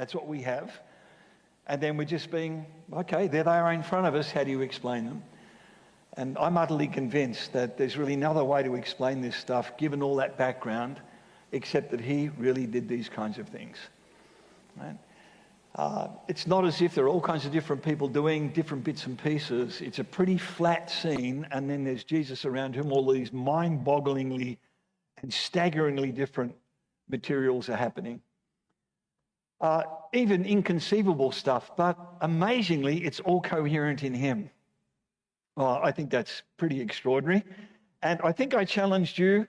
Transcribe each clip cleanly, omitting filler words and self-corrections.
That's what we have. And then we're just being, okay, there they are in front of us. How do you explain them? And I'm utterly convinced that there's really another way to explain this stuff, given all that background, except that he really did these kinds of things. Right? It's not as if there are all kinds of different people doing different bits and pieces. It's a pretty flat scene, and then there's Jesus around whom all these mind-bogglingly and staggeringly different materials are happening. Even inconceivable stuff, but amazingly, it's all coherent in him. I think that's pretty extraordinary. And I think I challenged you,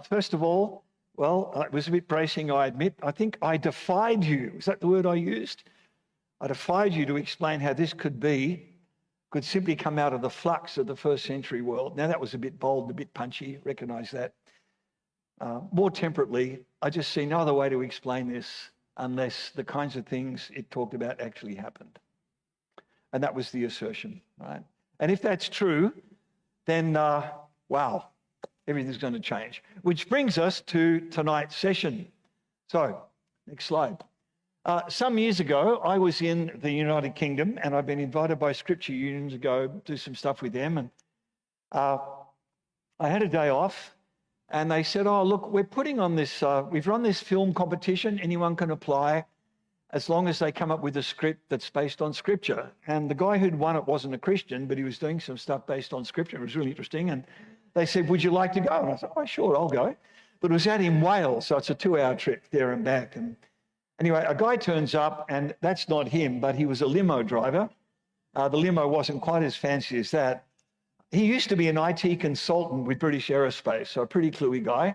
first of all, well, it was a bit bracing, I admit. I think I defied you. Is that the word I used? I defied you to explain how this could simply come out of the flux of the first century world. Now, that was a bit bold, a bit punchy, recognise that. More temperately, I just see no other way to explain this unless the kinds of things it talked about actually happened. And that was the assertion, right? And if that's true, then, wow, everything's going to change. Which brings us to tonight's session. So, next slide. Some years ago, I was in the United Kingdom, and I've been invited by Scripture Union to go do some stuff with them. And I had a day off, and they said, oh, look, we're putting on this, we've run this film competition. Anyone can apply as long as they come up with a script that's based on Scripture. And the guy who'd won it wasn't a Christian, but he was doing some stuff based on Scripture. It was really interesting. And they said, would you like to go? And I said, oh, sure, I'll go. But it was out in Wales, so it's a 2-hour trip there and back. And anyway, a guy turns up, and that's not him, but he was a limo driver. The limo wasn't quite as fancy as that. He used to be an IT consultant with British Aerospace, so a pretty cluey guy.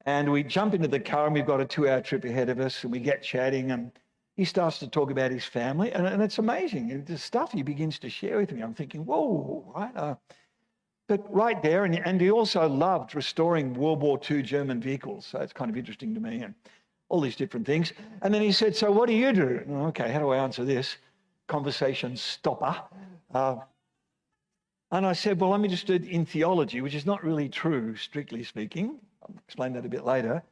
And we jump into the car, and we've got a 2-hour trip ahead of us, and we get chatting, and he starts to talk about his family, and it's amazing. And the stuff he begins to share with me, I'm thinking, whoa, right? But right there, and he also loved restoring World War II German vehicles, so it's kind of interesting to me, and all these different things. And then he said, so what do you do? Okay, how do I answer this? Conversation stopper. And I said, well, I'm interested in theology, which is not really true, strictly speaking. I'll explain that a bit later.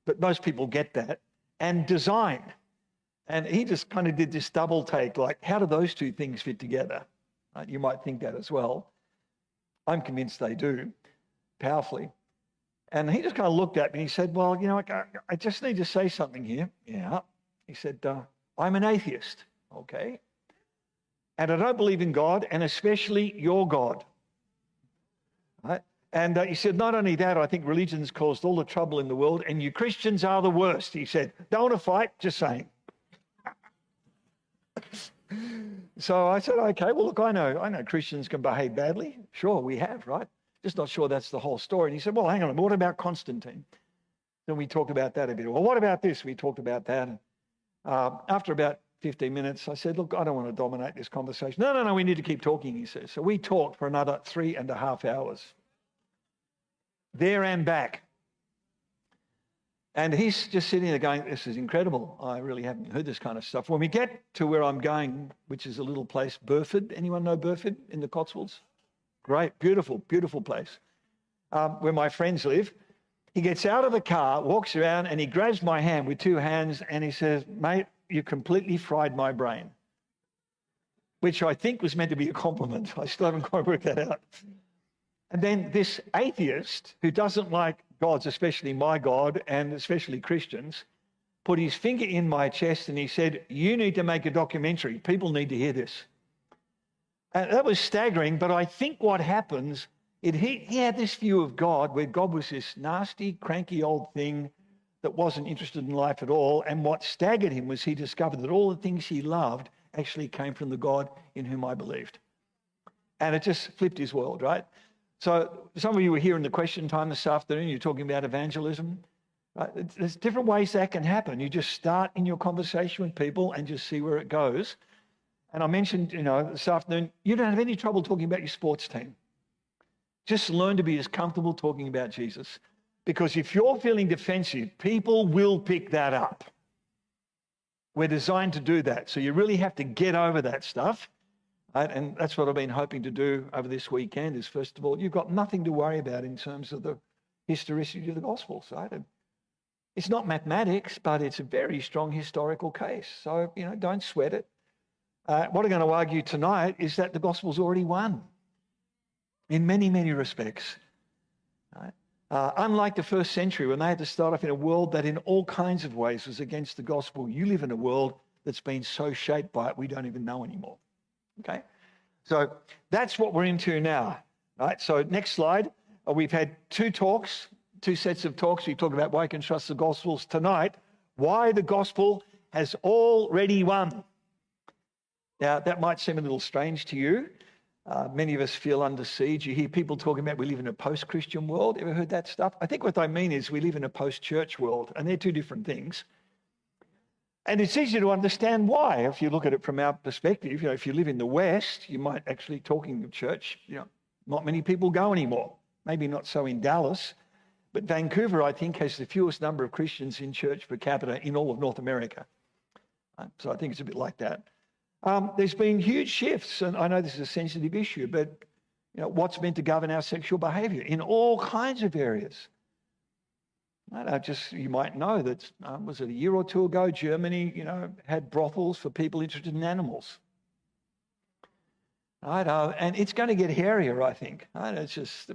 But most people get that. And design. And he just kind of did this double take, like, how do those two things fit together? Right? You might think that as well. I'm convinced they do, powerfully. And he just kind of looked at me and he said, well, you know, I just need to say something here. Yeah. He said, I'm an atheist. Okay. And I don't believe in God, and especially your God. Right? And he said, not only that, I think religion's caused all the trouble in the world, and you Christians are the worst. He said, don't want to fight, just saying. So I said, okay, well, look, I know Christians can behave badly. Sure, we have, right? Just not sure that's the whole story. And he said, well, hang on, what about Constantine? Then we talked about that a bit. Well, what about this? We talked about that. And after about 15 minutes, I said, look, I don't want to dominate this conversation. No, we need to keep talking, he says. So we talked for another 3.5 hours. There and back. And he's just sitting there going, this is incredible. I really haven't heard this kind of stuff. When we get to where I'm going, which is a little place, Burford. Anyone know Burford in the Cotswolds? Great, beautiful, beautiful place. Where my friends live. He gets out of the car, walks around, and he grabs my hand with 2 hands, and he says, mate, you completely fried my brain. Which I think was meant to be a compliment. I still haven't quite worked that out. And then this atheist, who doesn't like gods, especially my God, and especially Christians, put his finger in my chest and he said, you need to make a documentary. People need to hear this. And that was staggering, but I think what happens, he had this view of God where God was this nasty, cranky old thing that wasn't interested in life at all. And what staggered him was he discovered that all the things he loved actually came from the God in whom I believed. And it just flipped his world, right? So some of you were here in the question time this afternoon. You're talking about evangelism. Right? There's different ways that can happen. You just start in your conversation with people and just see where it goes. And I mentioned, this afternoon, you don't have any trouble talking about your sports team. Just learn to be as comfortable talking about Jesus. Because if you're feeling defensive, people will pick that up. We're designed to do that. So you really have to get over that stuff. Right? And that's what I've been hoping to do over this weekend is, first of all, you've got nothing to worry about in terms of the historicity of the Gospels. Right? It's not mathematics, but it's a very strong historical case. So, don't sweat it. What I'm going to argue tonight is that the gospel's already won in many, many respects. Right? Unlike the first century, when they had to start off in a world that in all kinds of ways was against the gospel, you live in a world that's been so shaped by it we don't even know anymore. Okay? So that's what we're into now. Right? So next slide. We've had two sets of talks. We talk about why you can trust the gospels. Tonight, why the gospel has already won. Now, that might seem a little strange to you. Many of us feel under siege. You hear people talking about we live in a post-Christian world. Ever heard that stuff? I think what they mean is we live in a post-church world, and they're two different things. And it's easy to understand why, if you look at it from our perspective. If you live in the West, you might actually talking to church. Not many people go anymore. Maybe not so in Dallas, but Vancouver, I think, has the fewest number of Christians in church per capita in all of North America. So I think it's a bit like that. There's been huge shifts, and I know this is a sensitive issue, but what's meant to govern our sexual behaviour in all kinds of areas. You might know that, was it a year or two ago, Germany, had brothels for people interested in animals. Right? And it's going to get hairier, I think. Right? It's just,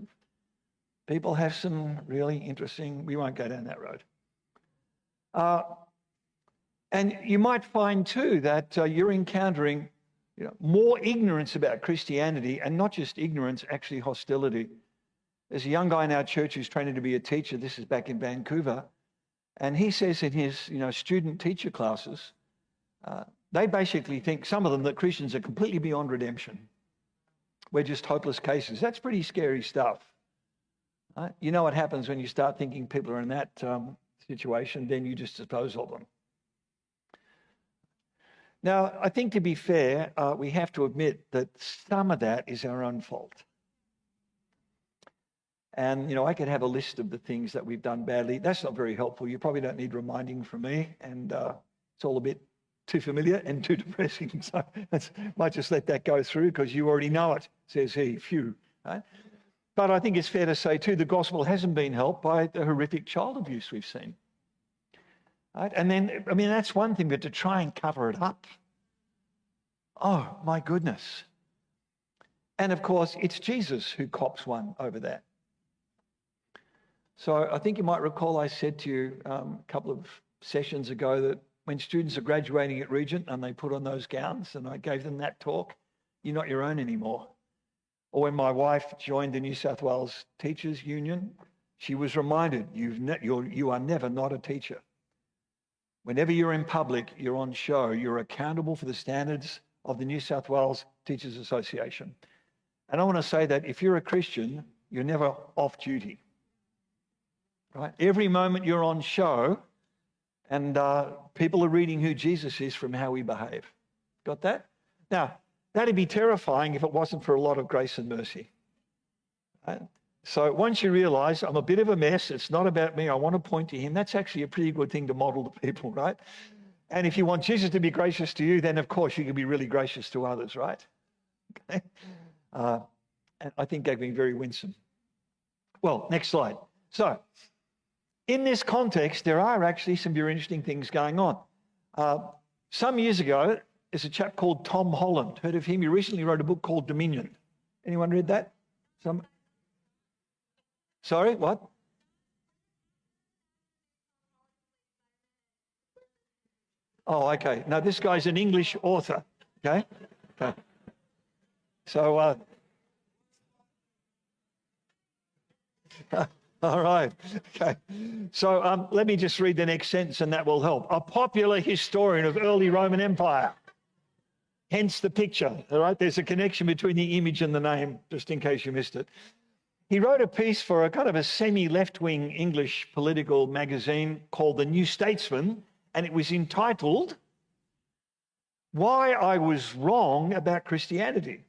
people have some really interesting, we won't go down that road. And you might find too that you're encountering more ignorance about Christianity, and not just ignorance, actually hostility. There's a young guy in our church who's training to be a teacher. This is back in Vancouver. And he says in his student teacher classes, they basically think, some of them, that Christians are completely beyond redemption. We're just hopeless cases. That's pretty scary stuff. You know what happens when you start thinking people are in that situation, then you just dispose of them. Now, I think to be fair, we have to admit that some of that is our own fault. And, I could have a list of the things that we've done badly. That's not very helpful. You probably don't need reminding from me. And it's all a bit too familiar and too depressing. So I might just let that go through because you already know it, says he. Phew. Right? But I think it's fair to say, too, the gospel hasn't been helped by the horrific child abuse we've seen. Right? And then, that's one thing, but to try and cover it up. Oh, my goodness. And, of course, it's Jesus who cops one over that. So I think you might recall I said to you a couple of sessions ago that when students are graduating at Regent and they put on those gowns, and I gave them that talk, you're not your own anymore. Or when my wife joined the New South Wales Teachers Union, she was reminded, you are never not a teacher. Whenever you're in public, you're on show, you're accountable for the standards of the New South Wales Teachers Association. And I want to say that if you're a Christian, you're never off duty. Right? Every moment you're on show, and people are reading who Jesus is from how we behave. Got that? Now, that'd be terrifying if it wasn't for a lot of grace and mercy. Right? So once you realise I'm a bit of a mess, it's not about me, I want to point to him, that's actually a pretty good thing to model to people, right? And if you want Jesus to be gracious to you, then of course you can be really gracious to others, right? Okay. And I think they've been very winsome. Well, next slide. So, in this context, there are actually some very interesting things going on. Some years ago, there's a chap called Tom Holland. Heard of him? He recently wrote a book called Dominion. Anyone read that? Sorry, what? Oh, okay. No, this guy's an English author. Okay. So, all right. Okay. So let me just read the next sentence and that will help. A popular historian of early Roman Empire. Hence the picture. All right. There's a connection between the image and the name, just in case you missed it. He wrote a piece for a kind of a semi-left-wing English political magazine called The New Statesman, and it was entitled Why I Was Wrong About Christianity.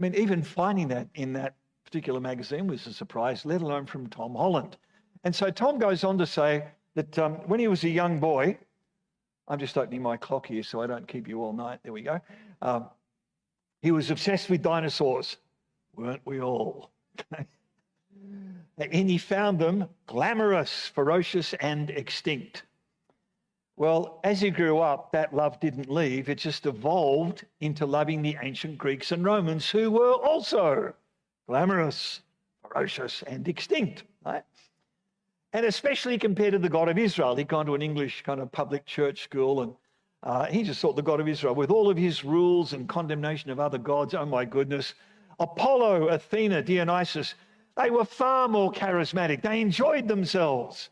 Even finding that in that particular magazine was a surprise, let alone from Tom Holland. And so Tom goes on to say that when he was a young boy, I'm just opening my clock here so I don't keep you all night, there we go. He was obsessed with dinosaurs, weren't we all? And he found them glamorous, ferocious, and extinct. Well, as he grew up, that love didn't leave. It just evolved into loving the ancient Greeks and Romans, who were also glamorous, ferocious, and extinct, right? And especially compared to the God of Israel. He'd gone to an English kind of public church school, and he just thought the God of Israel, with all of his rules and condemnation of other gods, oh my goodness, Apollo, Athena, Dionysus, they were far more charismatic. They enjoyed themselves.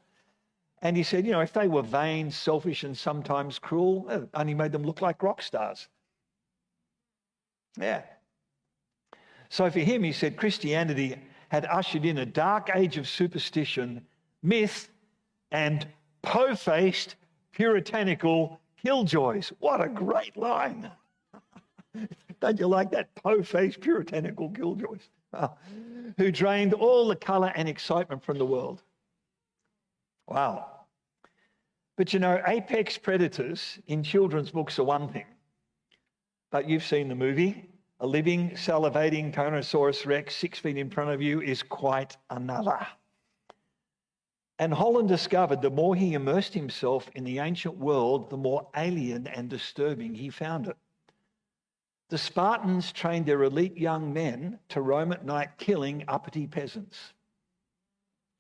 And he said, if they were vain, selfish, and sometimes cruel, it only made them look like rock stars. Yeah. So for him, he said, Christianity had ushered in a dark age of superstition, myth, and po-faced puritanical killjoys. What a great line. Don't you like that? Po-faced puritanical killjoys. Who drained all the colour and excitement from the world. Wow. But apex predators in children's books are one thing. But you've seen the movie. A living, salivating Tyrannosaurus Rex 6 feet in front of you is quite another. And Holland discovered the more he immersed himself in the ancient world, the more alien and disturbing he found it. The Spartans trained their elite young men to roam at night killing uppity peasants.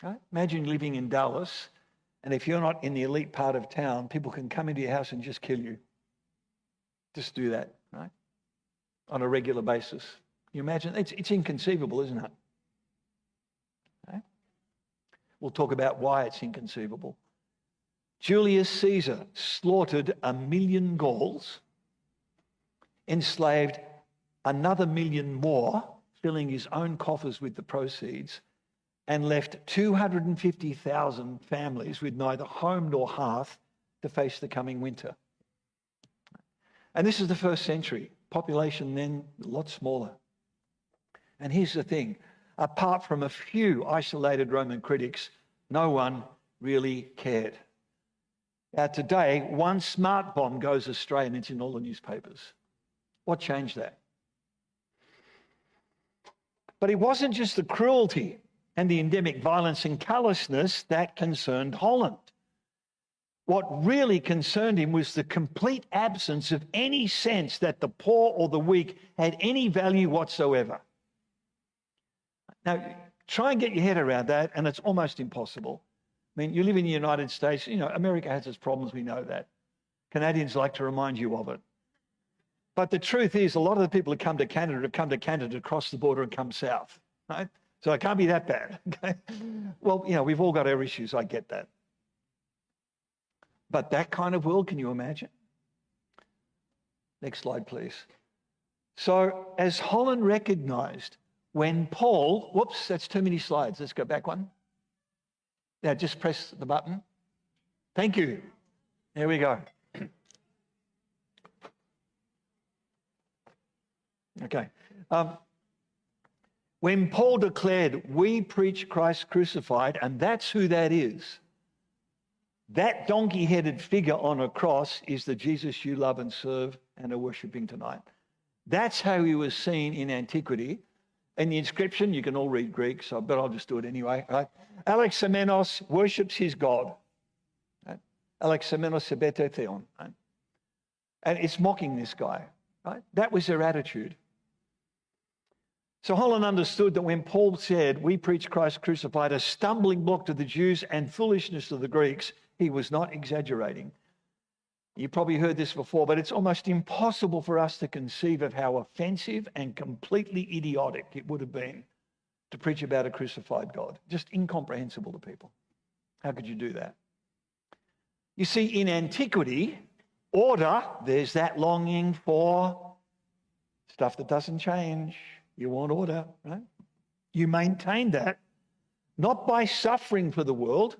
Right? Imagine living in Dallas, and if you're not in the elite part of town, people can come into your house and just kill you. Just do that, right? On a regular basis. You imagine? It's inconceivable, isn't it? Okay? We'll talk about why it's inconceivable. Julius Caesar slaughtered 1 million Gauls, enslaved another 1 million more, filling his own coffers with the proceeds, and left 250,000 families with neither home nor hearth to face the coming winter. And this is the 1st century. Population then a lot smaller. And here's the thing. Apart from a few isolated Roman critics, no one really cared. Now today, one smart bomb goes astray and it's in all the newspapers. What changed that? But it wasn't just the cruelty and the endemic violence and callousness that concerned Holland. What really concerned him was the complete absence of any sense that the poor or the weak had any value whatsoever. Now, try and get your head around that, and it's almost impossible. I mean, you live in the United States, America has its problems, we know that. Canadians like to remind you of it. But the truth is, a lot of the people who come to Canada have come to Canada to cross the border and come south, right? So it can't be that bad, okay? Well, we've all got our issues, I get that. But that kind of world, can you imagine? Next slide, please. So as Holland recognized, when Paul, whoops, that's too many slides. Let's go back one. Now just press the button. Thank you. There we go. Okay. When Paul declared, we preach Christ crucified, and that's who that is. That donkey-headed figure on a cross is the Jesus you love and serve and are worshipping tonight. That's how he was seen in antiquity. In the inscription, you can all read Greek, but I'll just do it anyway. Right? Alexamenos worships his God. Right? Alexamenos sebete theon. Right? And it's mocking this guy. Right? That was their attitude. So Holland understood that when Paul said, we preach Christ crucified, a stumbling block to the Jews and foolishness to the Greeks, he was not exaggerating. You probably heard this before, but it's almost impossible for us to conceive of how offensive and completely idiotic it would have been to preach about a crucified God. Just incomprehensible to people. How could you do that? You see, in antiquity, order, there's that longing for stuff that doesn't change. You want order, right? You maintain that, not by suffering for the world,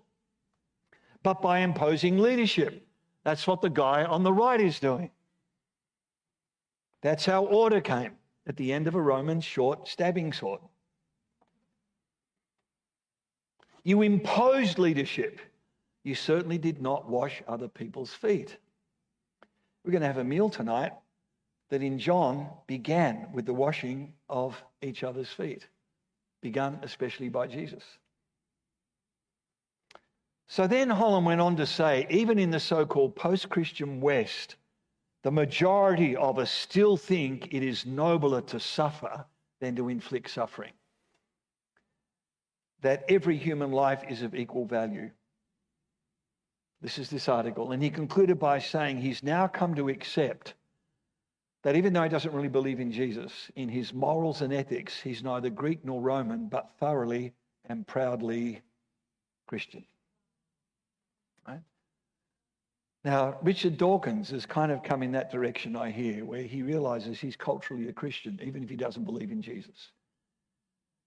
but by imposing leadership. That's what the guy on the right is doing. That's how order came at the end of a Roman short stabbing sword. You imposed leadership. You certainly did not wash other people's feet. We're going to have a meal tonight that in John began with the washing of each other's feet. begun especially by Jesus. So then Holland went on to say, even in the so-called post-Christian West, the majority of us still think it is nobler to suffer than to inflict suffering. That every human life is of equal value. This is this article. And he concluded by saying he's now come to accept that even though he doesn't really believe in Jesus, in his morals and ethics, he's neither Greek nor Roman, but thoroughly and proudly Christian. Right? Now, Richard Dawkins has kind of come in that direction, I hear, where he realizes he's culturally a Christian, even if he doesn't believe in Jesus.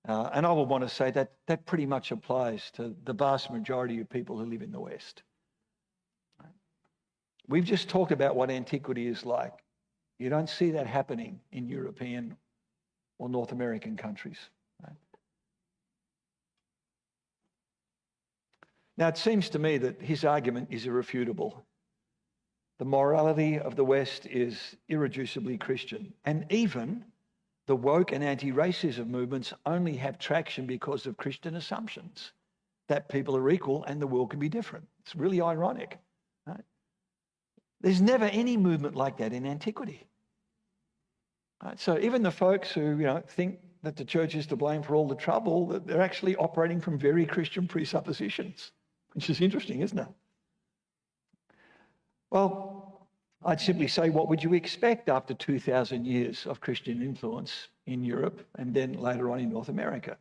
And I would want to say that that pretty much applies to the vast majority of people who live in the West. Right? We've just talked about what antiquity is like. You don't see that happening in European or North American countries. Right? Now, it seems to me that his argument is irrefutable. The morality of the West is irreducibly Christian. And even the woke and anti-racism movements only have traction because of Christian assumptions that people are equal and the world can be different. It's really ironic. Right? There's never any movement like that in antiquity. Right? So even the folks who think that the church is to blame for all the trouble, they're actually operating from very Christian presuppositions, which is interesting, isn't it? Well, I'd simply say, what would you expect after 2,000 years of Christian influence in Europe and then later on in North America?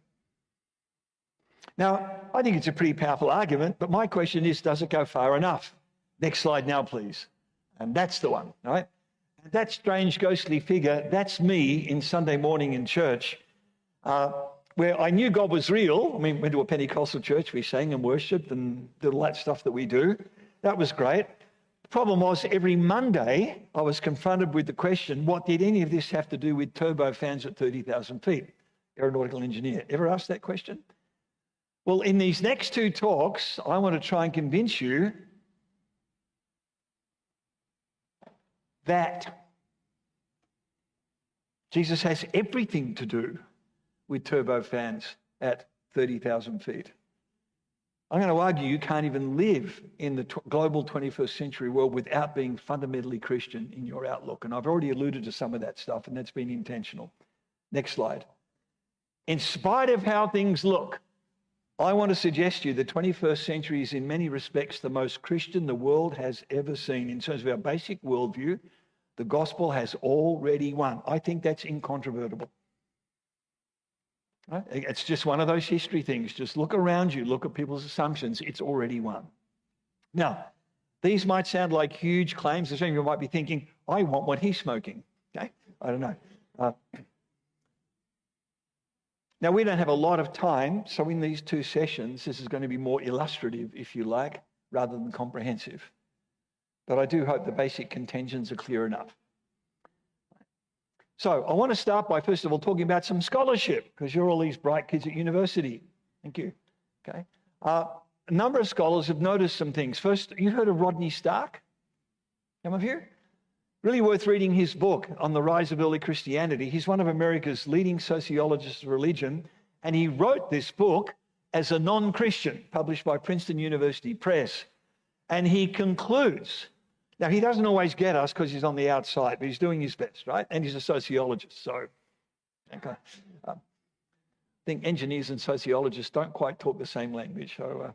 Now, I think it's a pretty powerful argument, but my question is, does it go far enough? Next slide now, please. And that's the one, right? And that strange ghostly figure, that's me in Sunday morning in church, where I knew God was real. I mean, went to a Pentecostal church, we sang and worshipped and did all that stuff that we do. That was great. The problem was every Monday I was confronted with the question, what did any of this have to do with turbofans at 30,000 feet? Aeronautical engineer. Ever asked that question? Well, in these next two talks, I want to try and convince you that Jesus has everything to do with turbofans at 30,000 feet. I'm going to argue you can't even live in the global 21st century world without being fundamentally Christian in your outlook. And I've already alluded to some of that stuff, and that's been intentional. Next slide. In spite of how things look, I want to suggest to you the 21st century is in many respects the most Christian the world has ever seen. In terms of our basic worldview, the gospel has already won. I think that's incontrovertible. Right? It's just one of those history things. Just look around you, look at people's assumptions. It's already won. Now, these might sound like huge claims. Some of you might be thinking, I want what he's smoking. Okay? I don't know. Now, we don't have a lot of time, so in these two sessions, this is going to be more illustrative, if you like, rather than comprehensive. But I do hope the basic contentions are clear enough. So I want to start by, first of all, talking about some scholarship, because you're all these bright kids at university. Thank you. Okay. A number of scholars have noticed some things. First, you've heard of Rodney Stark? Some of you? Really worth reading his book on the rise of early Christianity. He's one of America's leading sociologists of religion, and he wrote this book as a non-Christian, published by Princeton University Press. And he concludes, now he doesn't always get us because he's on the outside, but he's doing his best, right? And he's a sociologist, so okay. I think engineers and sociologists don't quite talk the same language. So,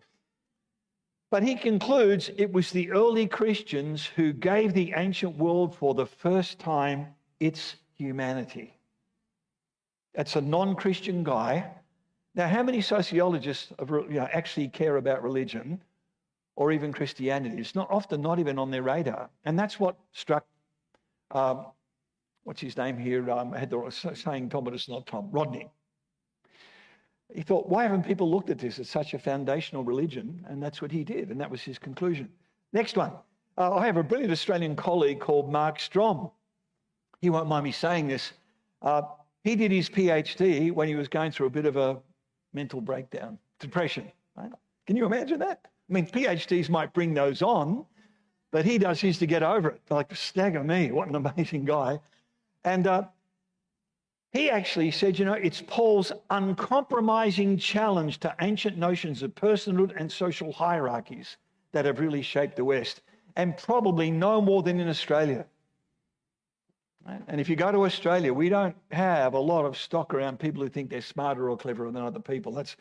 but he concludes it was the early Christians who gave the ancient world for the first time its humanity. That's a non-Christian guy. Now, how many sociologists actually care about religion or even Christianity? It's not even on their radar. And that's what struck, what's his name here? I had the saying Tom, but it's not Tom, Rodney. He thought, why haven't people looked at this as such a foundational religion? And that's what he did, and that was his conclusion. Next one. I have a brilliant Australian colleague called Mark Strom. He won't mind me saying this. He did his PhD when he was going through a bit of a mental breakdown, depression. Right? Can you imagine that? I mean, PhDs might bring those on, but he does his to get over it. Like, stagger me, what an amazing guy. And He actually said, it's Paul's uncompromising challenge to ancient notions of personhood and social hierarchies that have really shaped the West, and probably no more than in Australia. And if you go to Australia, we don't have a lot of stock around people who think they're smarter or cleverer than other people. That's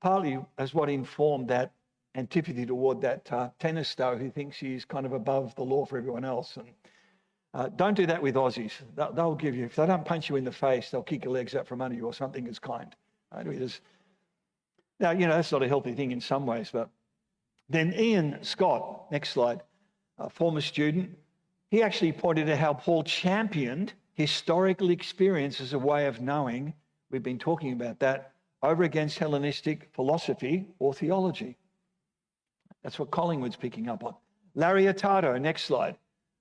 partly as what informed that antipathy toward that tennis star who thinks he's kind of above the law for everyone else. And don't do that with Aussies. They'll give you, if they don't punch you in the face, they'll kick your legs out from under you or something as kind. Right? Now, that's not a healthy thing in some ways. But then Ian Scott, next slide, a former student, he actually pointed out how Paul championed historical experience as a way of knowing, we've been talking about that, over against Hellenistic philosophy or theology. That's what Collingwood's picking up on. Larry Hurtado, next slide,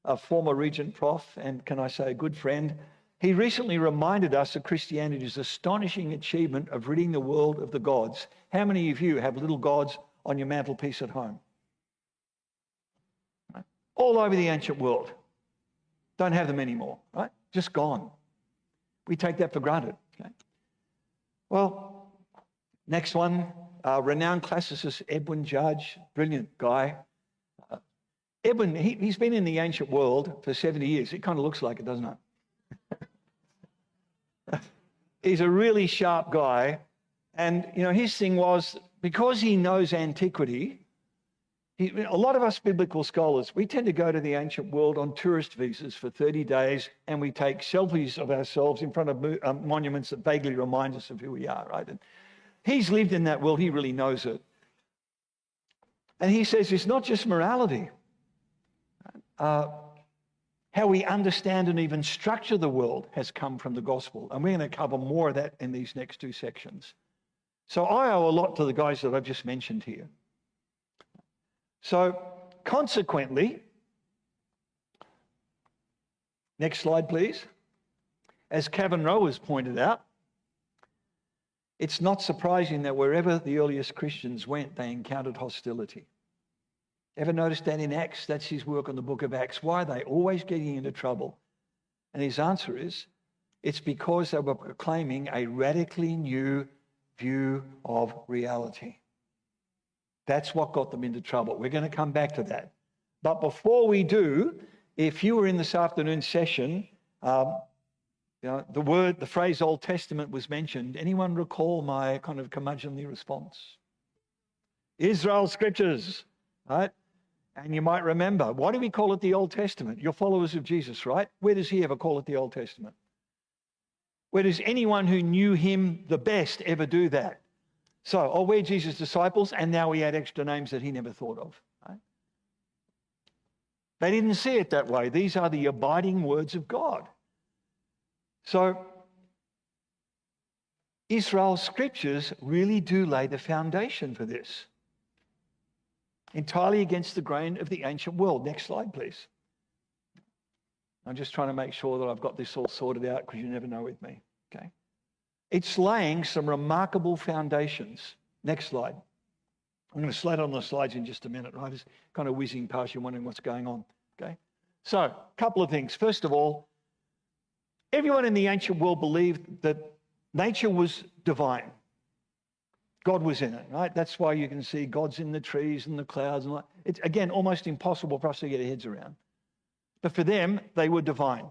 a former Regent prof, and can I say a good friend. He recently reminded us of Christianity's astonishing achievement of ridding the world of the gods. How many of you have little gods on your mantelpiece at home? Right? All over the ancient world. Don't have them anymore, right? Just gone. We take that for granted. Okay? Well, next one, renowned classicist Edwin Judge, brilliant guy. Edwin, he's been in the ancient world for 70 years. It kind of looks like it, doesn't it? He's a really sharp guy. And, his thing was, because he knows antiquity, a lot of us biblical scholars, we tend to go to the ancient world on tourist visas for 30 days and we take selfies of ourselves in front of monuments that vaguely remind us of who we are, right? And he's lived in that world. He really knows it. And he says it's not just morality. How we understand and even structure the world has come from the gospel. And we're going to cover more of that in these next two sections. So I owe a lot to the guys that I've just mentioned here. So consequently, next slide, please. As Kevin Rowe has pointed out, it's not surprising that wherever the earliest Christians went, they encountered hostility. Ever noticed that in Acts? That's his work on the book of Acts. Why are they always getting into trouble? And his answer is, it's because they were proclaiming a radically new view of reality. That's what got them into trouble. We're going to come back to that. But before we do, if you were in this afternoon's session, the phrase Old Testament was mentioned. Anyone recall my kind of curmudgeonly response? Israel Scriptures, right? And you might remember, why do we call it the Old Testament? You're followers of Jesus, right? Where does he ever call it the Old Testament? Where does anyone who knew him the best ever do that? So, we're Jesus' disciples, and now we add extra names that he never thought of. Right? They didn't see it that way. These are the abiding words of God. So, Israel's scriptures really do lay the foundation for this. Entirely against the grain of the ancient world. Next slide, please. I'm just trying to make sure that I've got this all sorted out because you never know with me. Okay. It's laying some remarkable foundations. Next slide. I'm going to slide on the slides in just a minute, right? It's kind of whizzing past you, wondering what's going on. Okay. So, a couple of things. First of all, everyone in the ancient world believed that nature was divine. God was in it, right? That's why you can see God's in the trees and the clouds. And it's, again, almost impossible for us to get our heads around. But for them, they were divine.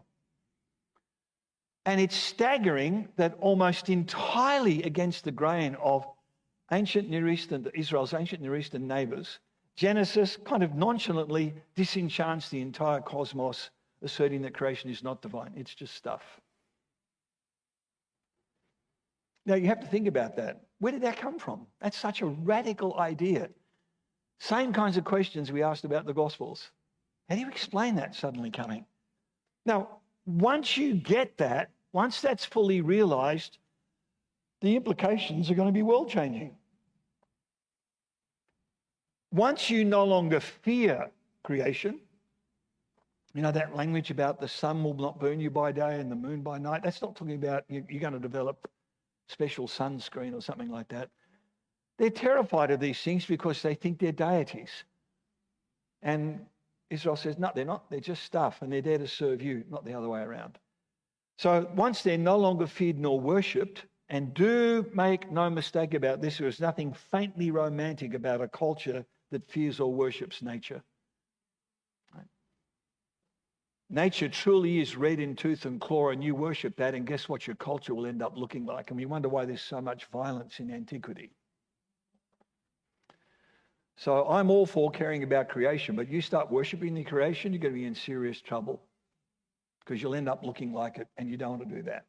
And it's staggering that almost entirely against the grain of ancient Near Eastern, Israel's ancient Near Eastern neighbours, Genesis kind of nonchalantly disenchants the entire cosmos, asserting that creation is not divine. It's just stuff. Now, you have to think about that. Where did that come from? That's such a radical idea. Same kinds of questions we asked about the Gospels. How do you explain that suddenly coming? Now, once you get that, once that's fully realized, the implications are going to be world-changing. Once you no longer fear creation, you know that language about the sun will not burn you by day and the moon by night, that's not talking about you're going to develop special sunscreen or something like that. They're terrified of these things because they think they're deities. And Israel says, no, they're not. They're just stuff, and they're there to serve you, not the other way around. So once they're no longer feared nor worshipped, and do make no mistake about this, there is nothing faintly romantic about a culture that fears or worships nature. Right? Nature truly is red in tooth and claw, and you worship that, and guess what your culture will end up looking like? And we wonder why there's so much violence in antiquity. So I'm all for caring about creation, but you start worshipping the creation, you're going to be in serious trouble because you'll end up looking like it, and you don't want to do that.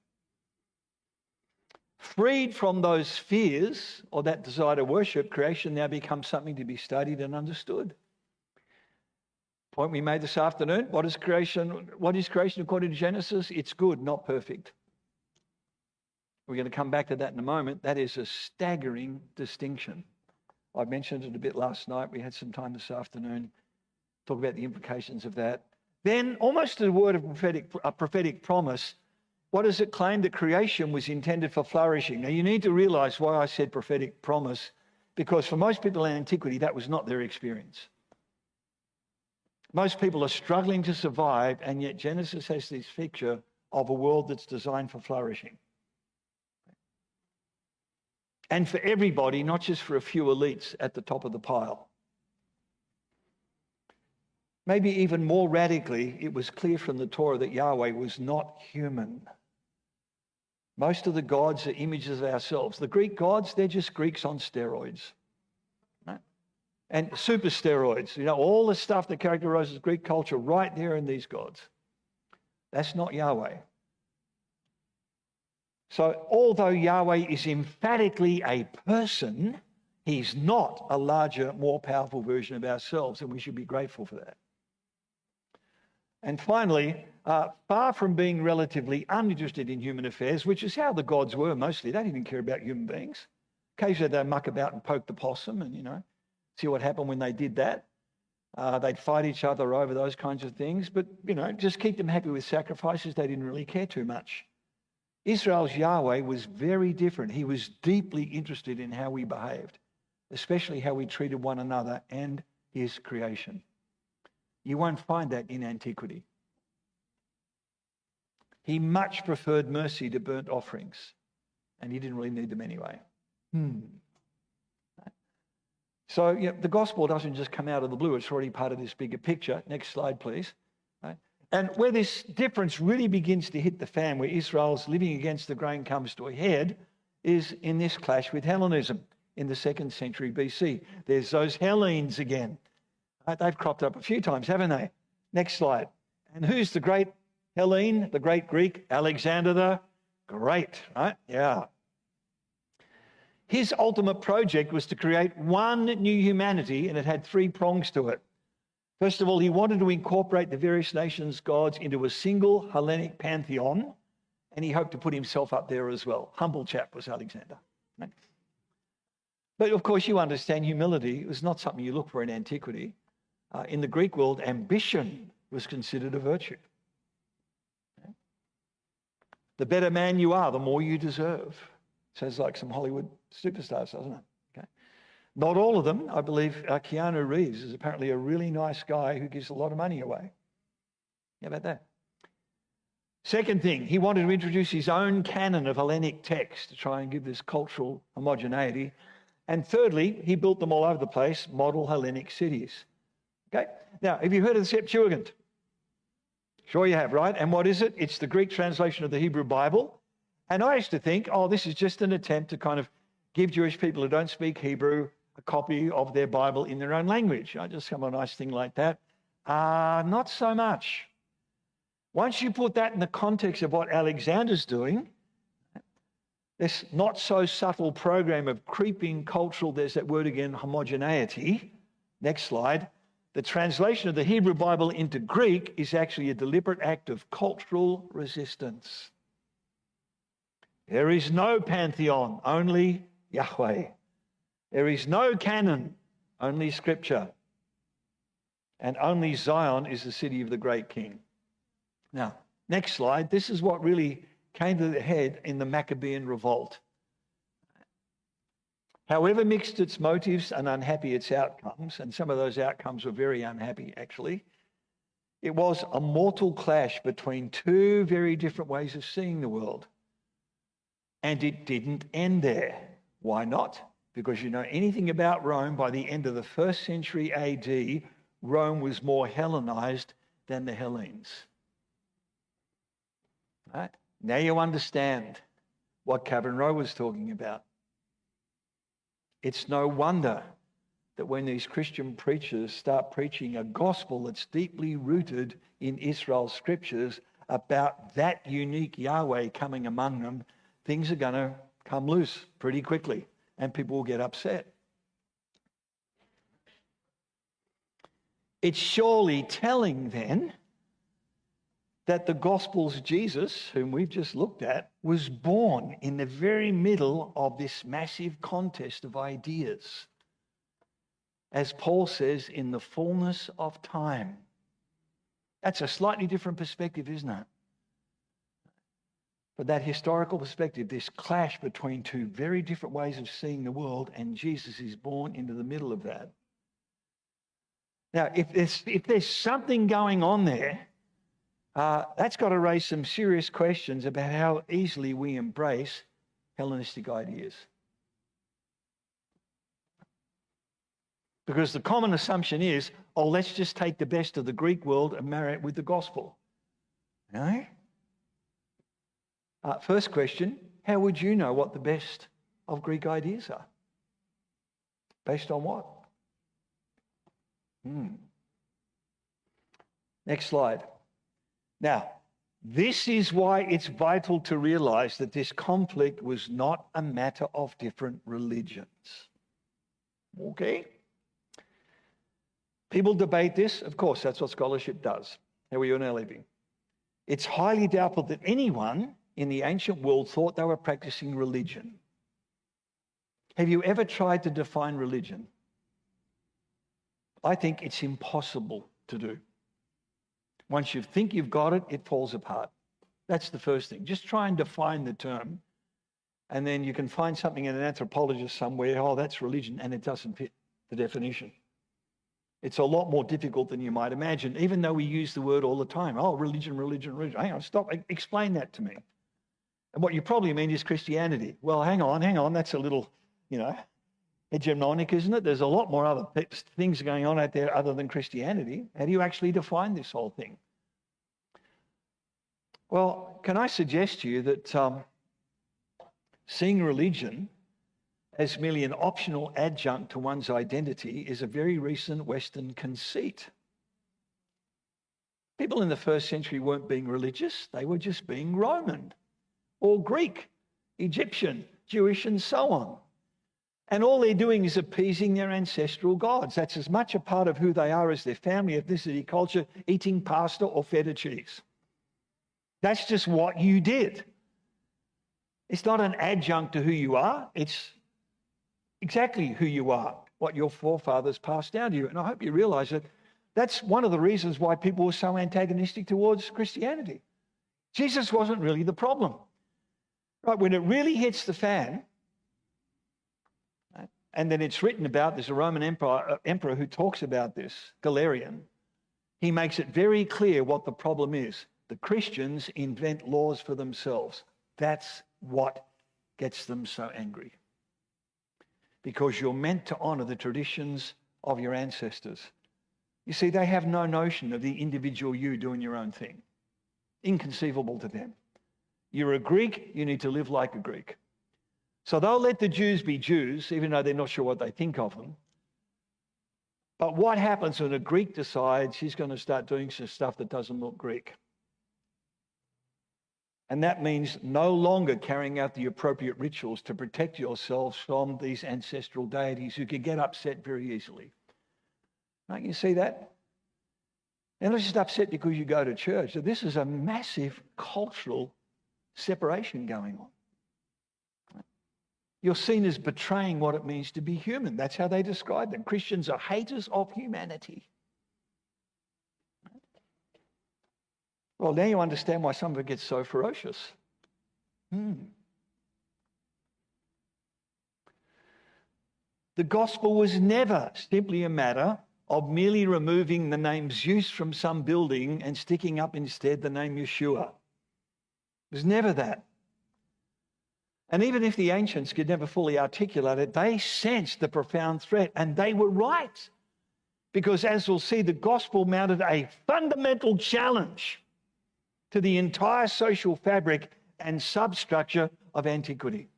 Freed from those fears or that desire to worship, creation now becomes something to be studied and understood. Point we made this afternoon, what is creation according to Genesis? It's good, not perfect. We're going to come back to that in a moment. That is a staggering distinction. I mentioned it a bit last night. We had some time this afternoon to talk about the implications of that. Then, almost to the word of prophetic promise, what does it claim? That creation was intended for flourishing. Now, you need to realize why I said prophetic promise, because for most people in antiquity, that was not their experience. Most people are struggling to survive, and yet Genesis has this picture of a world that's designed for flourishing. And for everybody, not just for a few elites at the top of the pile. Maybe even more radically, it was clear from the Torah that Yahweh was not human. Most of the gods are images of ourselves. The Greek gods, they're just Greeks on steroids. Right? And super steroids. You know, all the stuff that characterizes Greek culture right there in these gods. That's not Yahweh. So although Yahweh is emphatically a person, he's not a larger, more powerful version of ourselves, and we should be grateful for that. And finally, far from being relatively uninterested in human affairs, which is how the gods were mostly, they didn't even care about human beings. Occasionally they'd muck about and poke the possum and, see what happened when they did that. They'd fight each other over those kinds of things, but, just keep them happy with sacrifices. They didn't really care too much. Israel's Yahweh was very different. He was deeply interested in how we behaved, especially how we treated one another and his creation. You won't find that in antiquity. He much preferred mercy to burnt offerings, and he didn't really need them anyway. So the gospel doesn't just come out of the blue. It's already part of this bigger picture. Next slide, please. Right? And where this difference really begins to hit the fan, where Israel's living against the grain comes to a head, is in this clash with Hellenism in the 2nd century BC. There's those Hellenes again. Right? They've cropped up a few times, haven't they? Next slide. And who's the great Hellene, the great Greek? Alexander the Great, right? Yeah. His ultimate project was to create one new humanity, and it had 3 prongs to it. First of all, he wanted to incorporate the various nations' gods into a single Hellenic pantheon, and he hoped to put himself up there as well. Humble chap was Alexander. Right? But of course, you understand humility was not something you look for in antiquity. In the Greek world, ambition was considered a virtue. Okay? The better man you are, the more you deserve. Sounds like some Hollywood superstars, doesn't it? Okay. Not all of them. I believe Keanu Reeves is apparently a really nice guy who gives a lot of money away. How about that? Second thing, he wanted to introduce his own canon of Hellenic text to try and give this cultural homogeneity. And thirdly, he built them all over the place, model Hellenic cities. Okay. Now, have you heard of the Septuagint? Sure you have, right? And what is it? It's the Greek translation of the Hebrew Bible. And I used to think, this is just an attempt to kind of give Jewish people who don't speak Hebrew a copy of their Bible in their own language. Just some nice thing like that. Not so much. Once you put that in the context of what Alexander's doing, this not so subtle program of creeping cultural, there's that word again, homogeneity. Next slide. The translation of the Hebrew Bible into Greek is actually a deliberate act of cultural resistance. There is no pantheon, only Yahweh. There is no canon, only scripture. And only Zion is the city of the great king. Now, next slide. This is what really came to the head in the Maccabean revolt. However mixed its motives and unhappy its outcomes, and some of those outcomes were very unhappy actually, It was a mortal clash between two very different ways of seeing the world. And it didn't end there. Why not? Because you know anything about Rome, by the end of the 1st century AD, Rome was more Hellenized than the Hellenes. Right? Now you understand what Kevin Rowe was talking about. It's no wonder that when these Christian preachers start preaching a gospel that's deeply rooted in Israel's scriptures about that unique Yahweh coming among them, things are going to come loose pretty quickly and people will get upset. It's surely telling then that the Gospel's Jesus, whom we've just looked at, was born in the very middle of this massive contest of ideas. As Paul says, in the fullness of time. That's a slightly different perspective, isn't it? But that historical perspective, this clash between two very different ways of seeing the world, and Jesus is born into the middle of that. Now, if there's something going on there, that's got to raise some serious questions about how easily we embrace Hellenistic ideas. Because the common assumption is, oh, let's just take the best of the Greek world and marry it with the gospel. No? First question, how would you know what the best of Greek ideas are? Based on what? Next slide. Now, this is why it's vital to realize that this conflict was not a matter of different religions. Okay? People debate this. Of course, that's what scholarship does. How are you and I living? It's highly doubtful that anyone in the ancient world thought they were practicing religion. Have you ever tried to define religion? I think it's impossible to do. Once you think you've got it, it falls apart. That's the first thing. Just try and define the term, and then you can find something in an anthropologist somewhere, oh, that's religion, and it doesn't fit the definition. It's a lot more difficult than you might imagine, even though we use the word all the time. Oh, religion, religion, religion. Hang on, stop. Explain that to me. And what you probably mean is Christianity. Well, hang on. That's a little, hegemonic, isn't it? There's a lot more other things going on out there other than Christianity. How do you actually define this whole thing? Well, can I suggest to you that seeing religion as merely an optional adjunct to one's identity is a very recent Western conceit. People in the 1st century weren't being religious. They were just being Roman or Greek, Egyptian, Jewish, and so on. And all they're doing is appeasing their ancestral gods. That's as much a part of who they are as their family, ethnicity, culture, eating pasta or feta cheese. That's just what you did. It's not an adjunct to who you are. It's exactly who you are, what your forefathers passed down to you. And I hope you realize that that's one of the reasons why people were so antagonistic towards Christianity. Jesus wasn't really the problem. Right, when it really hits the fan, and then it's written about, there's a Roman emperor who talks about this, Galerian. He makes it very clear what the problem is. The Christians invent laws for themselves. That's what gets them so angry. Because you're meant to honor the traditions of your ancestors. You see, they have no notion of the individual you doing your own thing. Inconceivable to them. You're a Greek, you need to live like a Greek. So they'll let the Jews be Jews, even though they're not sure what they think of them. But what happens when a Greek decides he's going to start doing some stuff that doesn't look Greek? And that means no longer carrying out the appropriate rituals to protect yourselves from these ancestral deities who can get upset very easily. Right? You see that? And it's just upset because you go to church. So this is a massive cultural separation going on. You're seen as betraying what it means to be human. That's how they describe them. Christians are haters of humanity. Well, now you understand why some of it gets so ferocious. The gospel was never simply a matter of merely removing the name Zeus from some building and sticking up instead the name Yeshua. It was never that. And even if the ancients could never fully articulate it, they sensed the profound threat, and they were right. Because as we'll see, the gospel mounted a fundamental challenge to the entire social fabric and substructure of antiquity.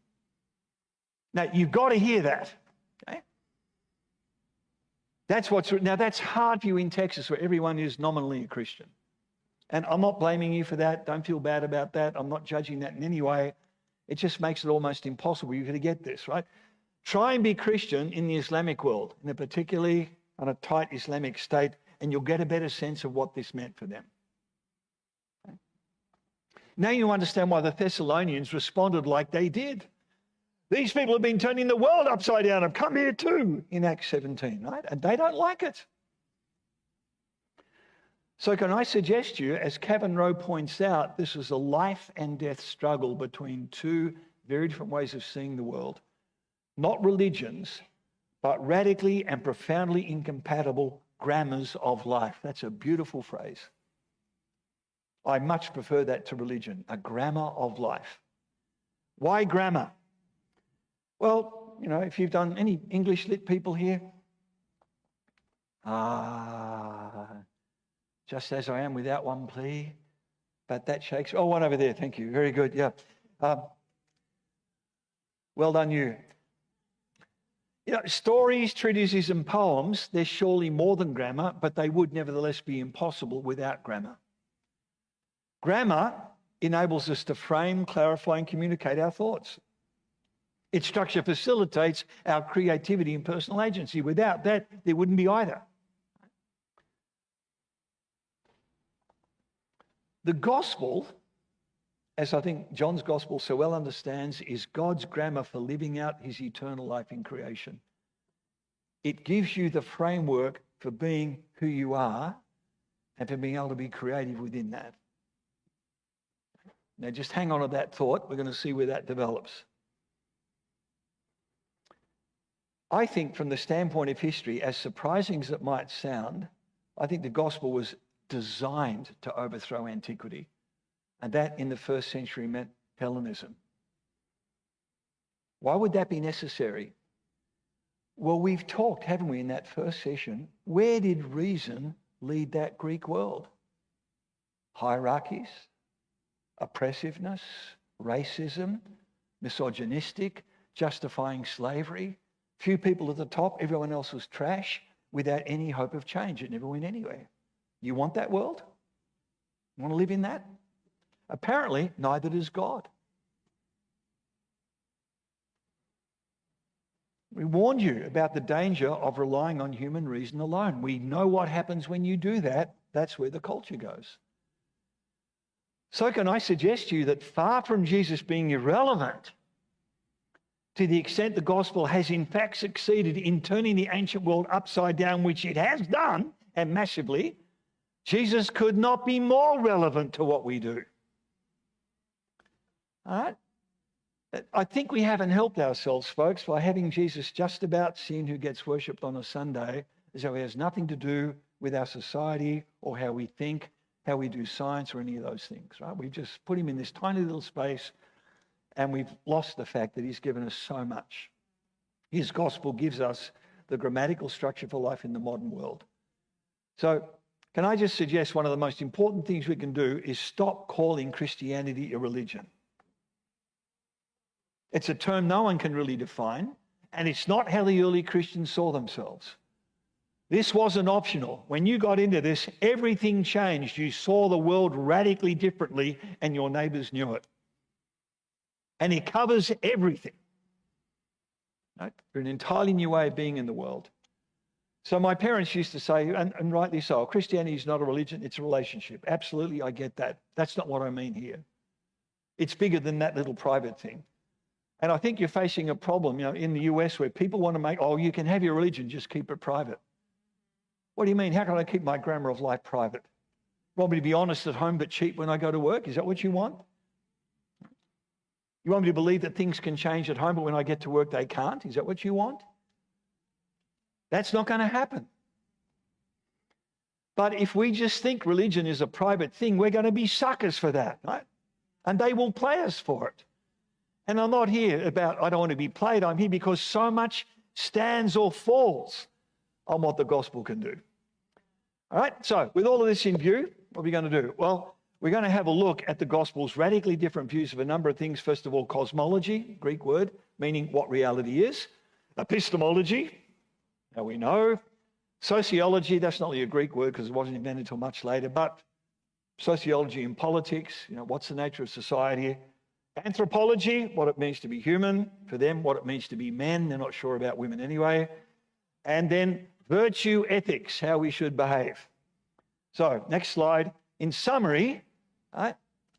Now, you've got to hear that. Okay? That's hard for you in Texas, where everyone is nominally a Christian. And I'm not blaming you for that. Don't feel bad about that. I'm not judging that in any way. It just makes it almost impossible. You've got to get this, right? Try and be Christian in the Islamic world, in a particularly on a tight Islamic state, and you'll get a better sense of what this meant for them. Okay? Now you understand why the Thessalonians responded like they did. These people have been turning the world upside down. Have come here too in Acts 17, right? And they don't like it. So can I suggest to you, as Kevin Rowe points out, this is a life and death struggle between two very different ways of seeing the world. Not religions, but radically and profoundly incompatible grammars of life. That's a beautiful phrase. I much prefer that to religion, a grammar of life. Why grammar? Well, you know, if you've done any English lit people here, just as I am without one plea, but that Shakespeare. Oh, one over there. Thank you. Very good. Yeah. Well done, you. You know, stories, treatises, and poems, they're surely more than grammar, but they would nevertheless be impossible without grammar. Grammar enables us to frame, clarify, and communicate our thoughts. Its structure facilitates our creativity and personal agency. Without that, there wouldn't be either. The gospel, as I think John's gospel so well understands, is God's grammar for living out his eternal life in creation. It gives you the framework for being who you are and for being able to be creative within that. Now just hang on to that thought. We're going to see where that develops. I think from the standpoint of history, as surprising as it might sound, I think the gospel was designed to overthrow antiquity. And that in the first century meant Hellenism. Why would that be necessary? Well, we've talked, haven't we, in that first session, where did reason lead that Greek world? Hierarchies, oppressiveness, racism, misogynistic, justifying slavery. Few people at the top, everyone else was trash, without any hope of change. It never went anywhere. You want that world? You want to live in that? Apparently, neither does God. We warned you about the danger of relying on human reason alone. We know what happens when you do that. That's where the culture goes. So can I suggest to you that far from Jesus being irrelevant, to the extent the gospel has in fact succeeded in turning the ancient world upside down, which it has done, and massively, Jesus could not be more relevant to what we do. All right? I think we haven't helped ourselves, folks, by having Jesus just about seen who gets worshipped on a Sunday, as though he has nothing to do with our society or how we think, how we do science or any of those things, right? We've just put him in this tiny little space and we've lost the fact that he's given us so much. His gospel gives us the grammatical structure for life in the modern world. So can I just suggest one of the most important things we can do is stop calling Christianity a religion. It's a term no one can really define, and it's not how the early Christians saw themselves. This wasn't optional. When you got into this, everything changed. You saw the world radically differently, and your neighbours knew it. And it covers everything. Right? An entirely new way of being in the world. So my parents used to say, and rightly so, Christianity is not a religion, it's a relationship. Absolutely, I get that. That's not what I mean here. It's bigger than that little private thing. And I think you're facing a problem, you know, in the US where people want to make, oh, you can have your religion, just keep it private. What do you mean? How can I keep my grammar of life private? Want me to be honest at home but cheap when I go to work? Is that what you want? You want me to believe that things can change at home, but when I get to work, they can't? Is that what you want? That's not going to happen. But if we just think religion is a private thing, we're going to be suckers for that, right? And they will play us for it. And I'm not here about, I don't want to be played. I'm here because so much stands or falls on what the gospel can do. All right, so with all of this in view, what are we going to do? Well, we're going to have a look at the gospel's radically different views of a number of things. First of all, cosmology, Greek word, meaning what reality is. Epistemology, now we know. Sociology, that's not really a Greek word because it wasn't invented until much later, but sociology and politics, what's the nature of society? Anthropology, what it means to be human. For them, what it means to be men. They're not sure about women anyway. And then virtue ethics, how we should behave. So, next slide. In summary, I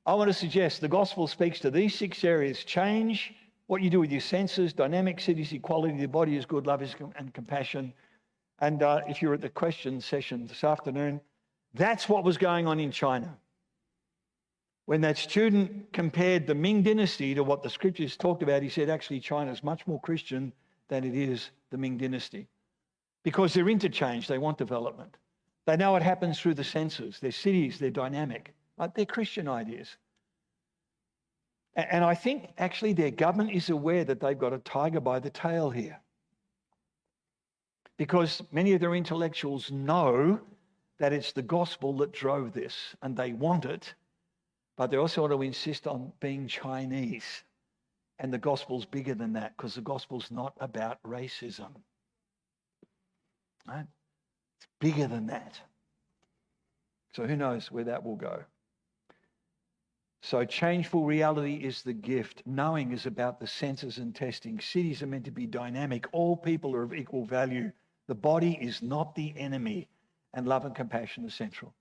want to suggest the gospel speaks to these 6 areas: change, what you do with your senses, dynamic cities, equality, the body is good, love is and compassion. And if you're at the question session this afternoon, that's what was going on in China. When that student compared the Ming dynasty to what the scriptures talked about, he said, actually, China is much more Christian than it is the Ming dynasty. Because they're interchanged, they want development. They know it happens through the senses. Their cities, they're dynamic. They're Christian ideas. And I think actually their government is aware that they've got a tiger by the tail here. Because many of their intellectuals know that it's the gospel that drove this and they want it, but they also want to insist on being Chinese. And the gospel's bigger than that because the gospel's not about racism. Right? It's bigger than that. So who knows where that will go. So changeful reality is the gift. Knowing is about the senses and testing. Cities are meant to be dynamic. All people are of equal value. The body is not the enemy. And love and compassion are central.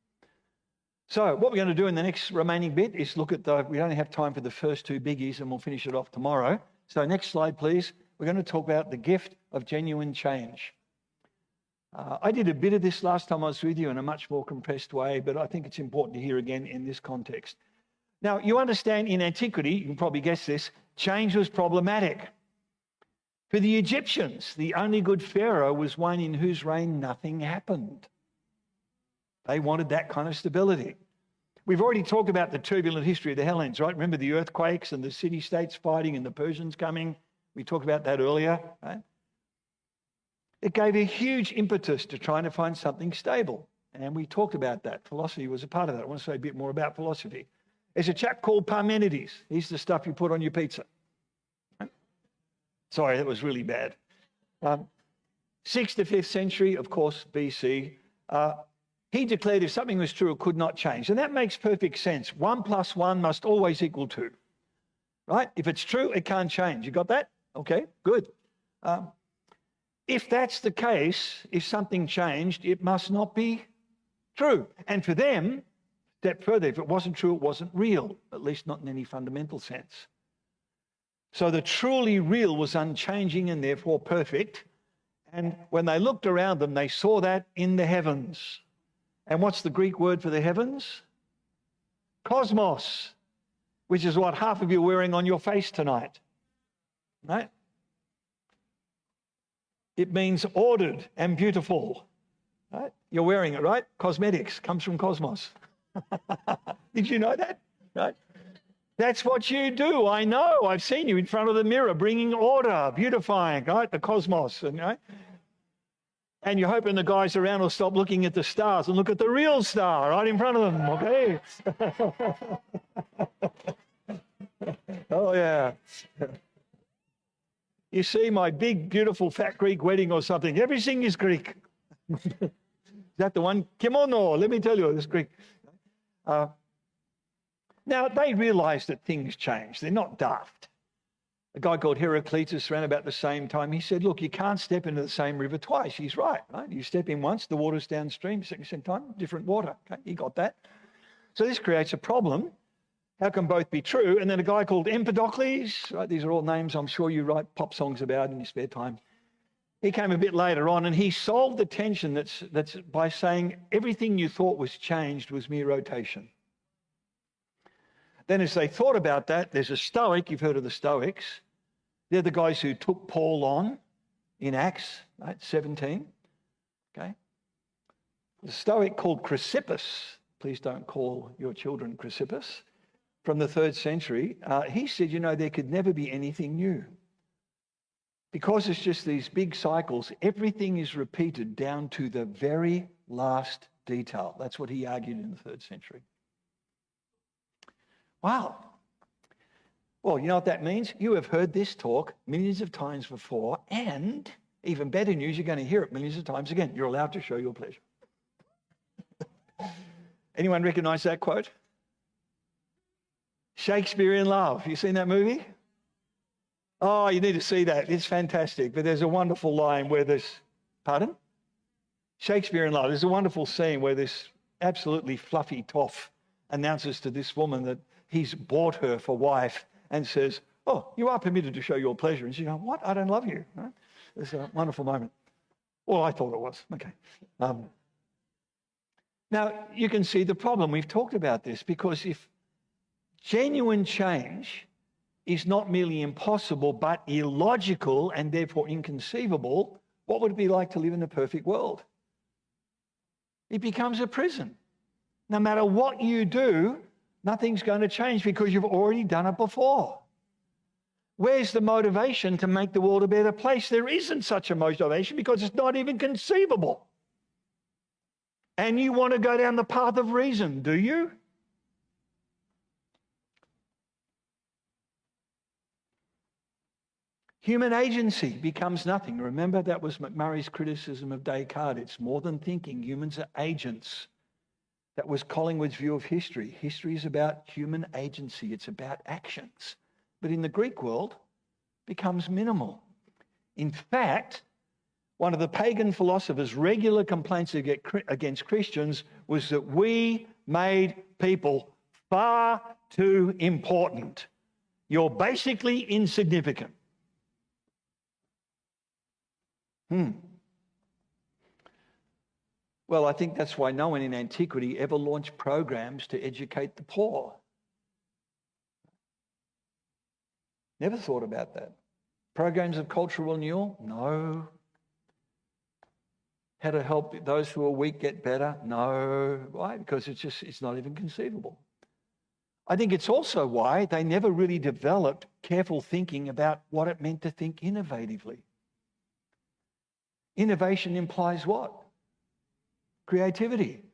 So what we're going to do in the next remaining bit is look at we only have time for the first 2 biggies and we'll finish it off tomorrow. So next slide, please. We're going to talk about the gift of genuine change. I did a bit of this last time I was with you in a much more compressed way, but I think it's important to hear again in this context. Now, you understand in antiquity, you can probably guess this, change was problematic. For the Egyptians, the only good pharaoh was one in whose reign nothing happened. They wanted that kind of stability. We've already talked about the turbulent history of the Hellenes, right? Remember the earthquakes and the city-states fighting and the Persians coming? We talked about that earlier, right? It gave a huge impetus to trying to find something stable. And we talked about that. Philosophy was a part of that. I want to say a bit more about philosophy. There's a chap called Parmenides. He's the stuff you put on your pizza. Right? Sorry, that was really bad. 6th to 5th century, of course, BC. He declared if something was true, it could not change. And that makes perfect sense. 1 + 1 must always equal 2. Right? If it's true, it can't change. You got that? Okay, good. If that's the case, if something changed, it must not be true. And for them, step further, if it wasn't true, it wasn't real, at least not in any fundamental sense. So the truly real was unchanging and therefore perfect. And when they looked around them, they saw that in the heavens. And what's the Greek word for the heavens? Cosmos, which is what half of you are wearing on your face tonight. Right? It means ordered and beautiful. Right? You're wearing it, right? Cosmetics comes from cosmos. Did you know that? Right? That's what you do. I know. I've seen you in front of the mirror bringing order, beautifying, right? The cosmos. Right? And you're hoping the guys around will stop looking at the stars and look at the real star right in front of them, okay? Oh, yeah. You see my big, beautiful, fat Greek wedding or something. Everything is Greek. Is that the one? Kimono, let me tell you, it's Greek. Now, they realized that things change. They're not daft. A guy called Heraclitus around about the same time, he said, look, you can't step into the same river twice. He's right? You step in once, the water's downstream. Second time, different water. Okay, he got that. So this creates a problem. How can both be true? And then a guy called Empedocles, right? These are all names I'm sure you write pop songs about in your spare time. He came a bit later on and he solved the tension that's by saying everything you thought was changed was mere rotation. Then as they thought about that, there's a Stoic, you've heard of the Stoics. They're the guys who took Paul on in Acts, right, 17. Okay. The Stoic called Chrysippus, please don't call your children Chrysippus, from the 3rd century, he said, there could never be anything new. Because it's just these big cycles, everything is repeated down to the very last detail. That's what he argued in the 3rd century. Wow. Well, you know what that means? You have heard this talk millions of times before, and even better news, you're going to hear it millions of times again. You're allowed to show your pleasure. Anyone recognize that quote? Shakespeare in Love. You seen that movie? Oh, you need to see that. It's fantastic. But there's a wonderful line where pardon? Shakespeare in Love. There's a wonderful scene where this absolutely fluffy toff announces to this woman that he's bought her for wife and says, "Oh, you are permitted to show your pleasure." And she goes, "What? I don't love you." Right? It's a wonderful moment. Well, I thought it was. Okay. Now, you can see the problem. We've talked about this because if genuine change is not merely impossible but illogical and therefore inconceivable, what would it be like to live in a perfect world? It becomes a prison. No matter what you do, nothing's going to change because you've already done it before. Where's the motivation to make the world a better place? There isn't such a motivation because it's not even conceivable. And you want to go down the path of reason, do you? Human agency becomes nothing. Remember, that was McMurray's criticism of Descartes. It's more than thinking. Humans are agents. That was Collingwood's view of history. History is about human agency. It's about actions. But in the Greek world, it becomes minimal. In fact, one of the pagan philosophers' regular complaints against Christians was that we made people far too important. You're basically insignificant. Well, I think that's why no one in antiquity ever launched programs to educate the poor. Never thought about that. Programs of cultural renewal? No. How to help those who are weak get better? No. Why? Because it's not even conceivable. I think it's also why they never really developed careful thinking about what it meant to think innovatively. Innovation implies what? Creativity.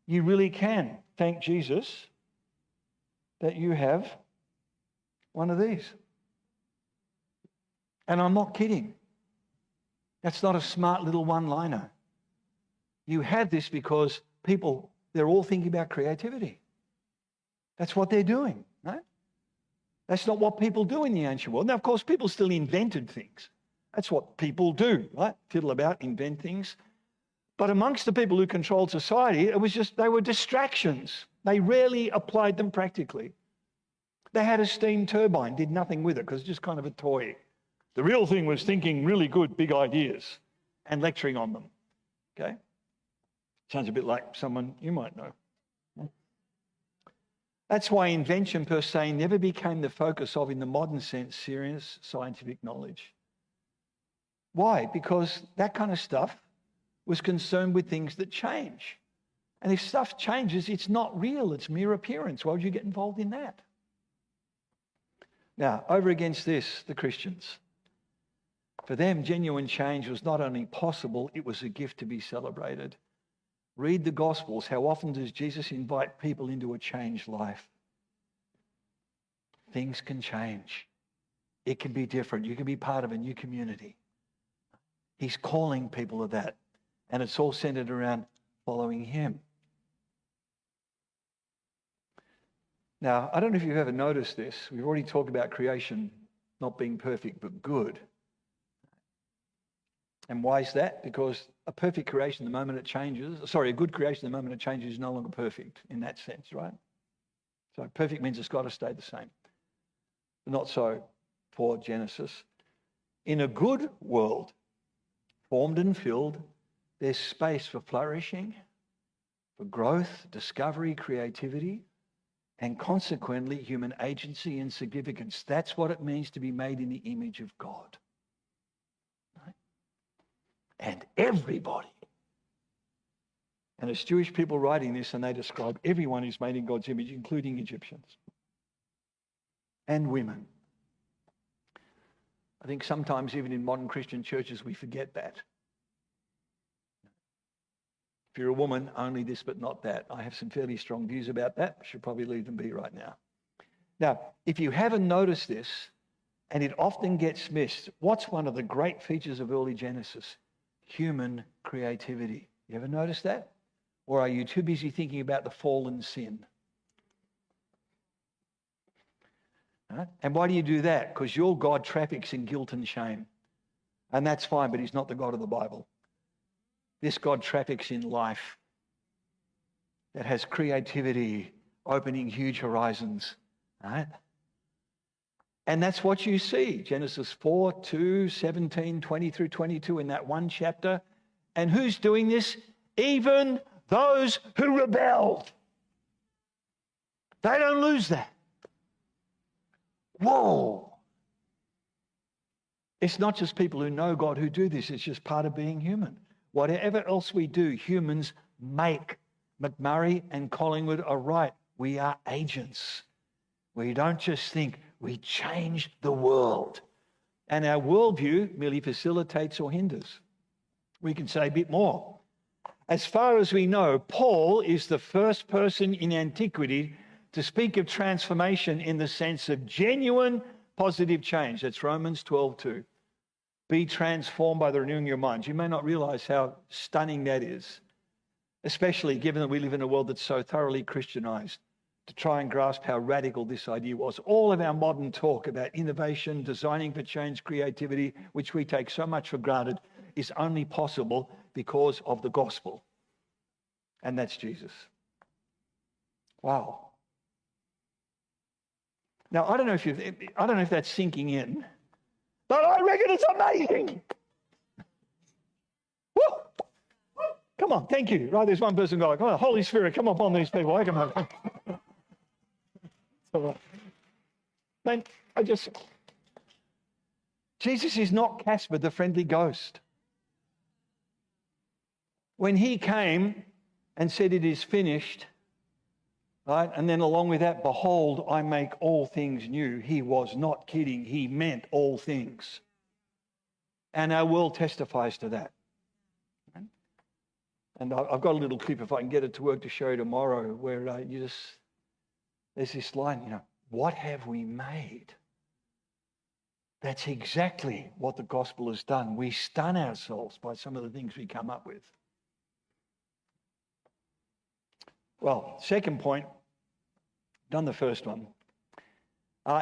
You really can thank Jesus that you have one of these. And I'm not kidding. That's not a smart little one-liner. You have this because people, they're all thinking about creativity. That's what they're doing, right? That's not what people do in the ancient world. Now, of course, people still invented things. That's what people do, right? Fiddle about, invent things. But amongst the people who controlled society, it was just, they were distractions. They rarely applied them practically. They had a steam turbine, did nothing with it because it's just kind of a toy. The real thing was thinking really good, big ideas and lecturing on them, okay? Sounds a bit like someone you might know. That's why invention per se never became the focus of, in the modern sense, serious scientific knowledge. Why? Because that kind of stuff was concerned with things that change. And if stuff changes, it's not real, it's mere appearance. Why would you get involved in that? Now, over against this, the Christians. For them, genuine change was not only possible, it was a gift to be celebrated. Read the Gospels. How often does Jesus invite people into a changed life? Things can change. It can be different. You can be part of a new community. He's calling people to that. And it's all centered around following him. Now, I don't know if you've ever noticed this. We've already talked about creation not being perfect, but good. And why is that? Because a perfect creation, the moment it changes, a good creation, the moment it changes, is no longer perfect in that sense, right? So perfect means it's got to stay the same. But not so for Genesis. In a good world, formed and filled, there's space for flourishing, for growth, discovery, creativity, and consequently human agency and significance. That's what it means to be made in the image of God. Right? And everybody And it's Jewish people writing this, and they describe everyone who's made in God's image, including Egyptians and women. I think sometimes even in modern Christian churches, we forget that. If you're a woman, only this but not that. I have some fairly strong views about that. I should probably leave them be right now. Now, if you haven't noticed this, and it often gets missed, what's one of the great features of early Genesis? Human creativity. You ever notice that? Or are you too busy thinking about the fallen sin? Right? And why do you do that? Because your God traffics in guilt and shame. And that's fine, but he's not the God of the Bible. This God traffics in life that has creativity, opening huge horizons. Right? And that's what you see. Genesis 4, 2, 17, 20 through 22 in that one chapter. And who's doing this? Even those who rebelled. They don't lose that. Whoa. It's not just people who know God who do this. It's just part of being human. Whatever else we do, humans make. McMurray and Collingwood are right. We are agents. We don't just think, we change the world. And our worldview merely facilitates or hinders. We can say a bit more. As far as we know, Paul is the first person in antiquity to speak of transformation in the sense of genuine positive change. That's Romans 12:2. Be transformed by the renewing of your minds. You may not realize how stunning that is, especially given that we live in a world that's so thoroughly Christianized, to try and grasp how radical this idea was. All of our modern talk about innovation, designing for change, creativity, which we take so much for granted, is only possible because of the gospel. And that's Jesus. Wow. Now, I don't know if that's sinking in, but I reckon it's amazing. Woo! Come on, thank you. Right, there's one person going, oh, Holy Spirit, come upon these people. Wake them up. Man, Jesus is not Casper, the friendly ghost. When he came and said it is finished, right, and then along with that, behold, I make all things new, he was not kidding. He meant all things. And our world testifies to that. And I've got a little clip, if I can get it to work, to show you tomorrow, where there's this line, what have we made? That's exactly what the gospel has done. We stun ourselves by some of the things we come up with. Well, second point, done the first one.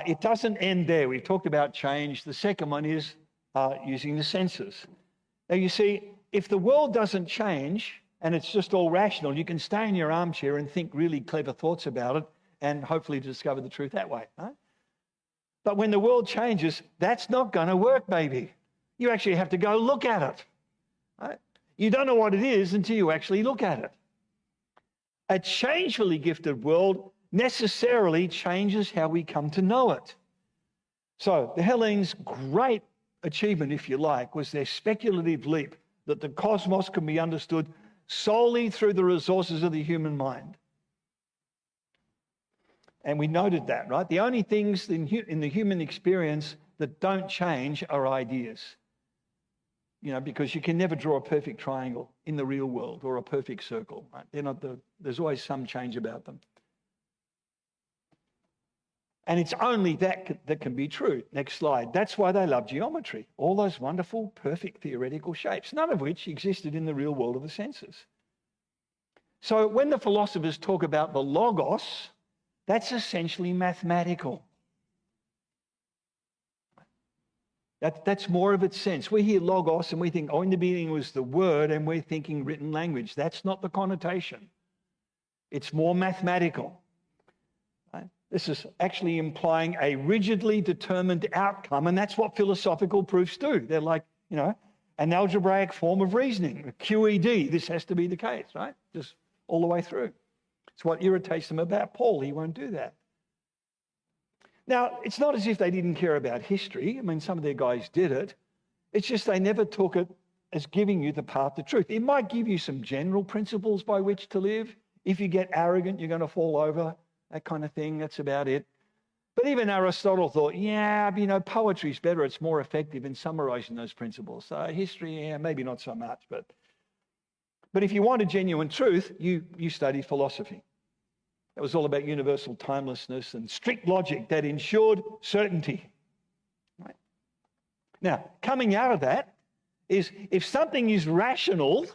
It doesn't end there. We've talked about change. The second one is using the senses. Now, you see, if the world doesn't change and it's just all rational, you can stay in your armchair and think really clever thoughts about it and hopefully discover the truth that way. Right? But when the world changes, that's not going to work, baby. You actually have to go look at it. Right? You don't know what it is until you actually look at it. A changefully gifted world necessarily changes how we come to know it. So the Hellenes' great achievement, if you like, was their speculative leap that the cosmos can be understood solely through the resources of the human mind. And we noted that, right? The only things in the human experience that don't change are ideas. Because you can never draw a perfect triangle in the real world or a perfect circle. Right? There's always some change about them. And it's only that can be true. Next slide. That's why they love geometry. All those wonderful, perfect theoretical shapes, none of which existed in the real world of the senses. So when the philosophers talk about the logos, that's essentially mathematical. That's more of its sense. We hear logos and we think, in the beginning was the word, and we're thinking written language. That's not the connotation. It's more mathematical. Right? This is actually implying a rigidly determined outcome, and that's what philosophical proofs do. They're like, an algebraic form of reasoning, a QED. This has to be the case, right? Just all the way through. It's what irritates them about Paul. He won't do that. Now, it's not as if they didn't care about history. I mean, some of their guys did it. It's just they never took it as giving you the path to truth. It might give you some general principles by which to live. If you get arrogant, you're going to fall over, that kind of thing. That's about it. But even Aristotle thought, poetry's better. It's more effective in summarizing those principles. So history, maybe not so much. But if you want a genuine truth, you study philosophy. It was all about universal timelessness and strict logic that ensured certainty. Right? Now, coming out of that is if something is rational,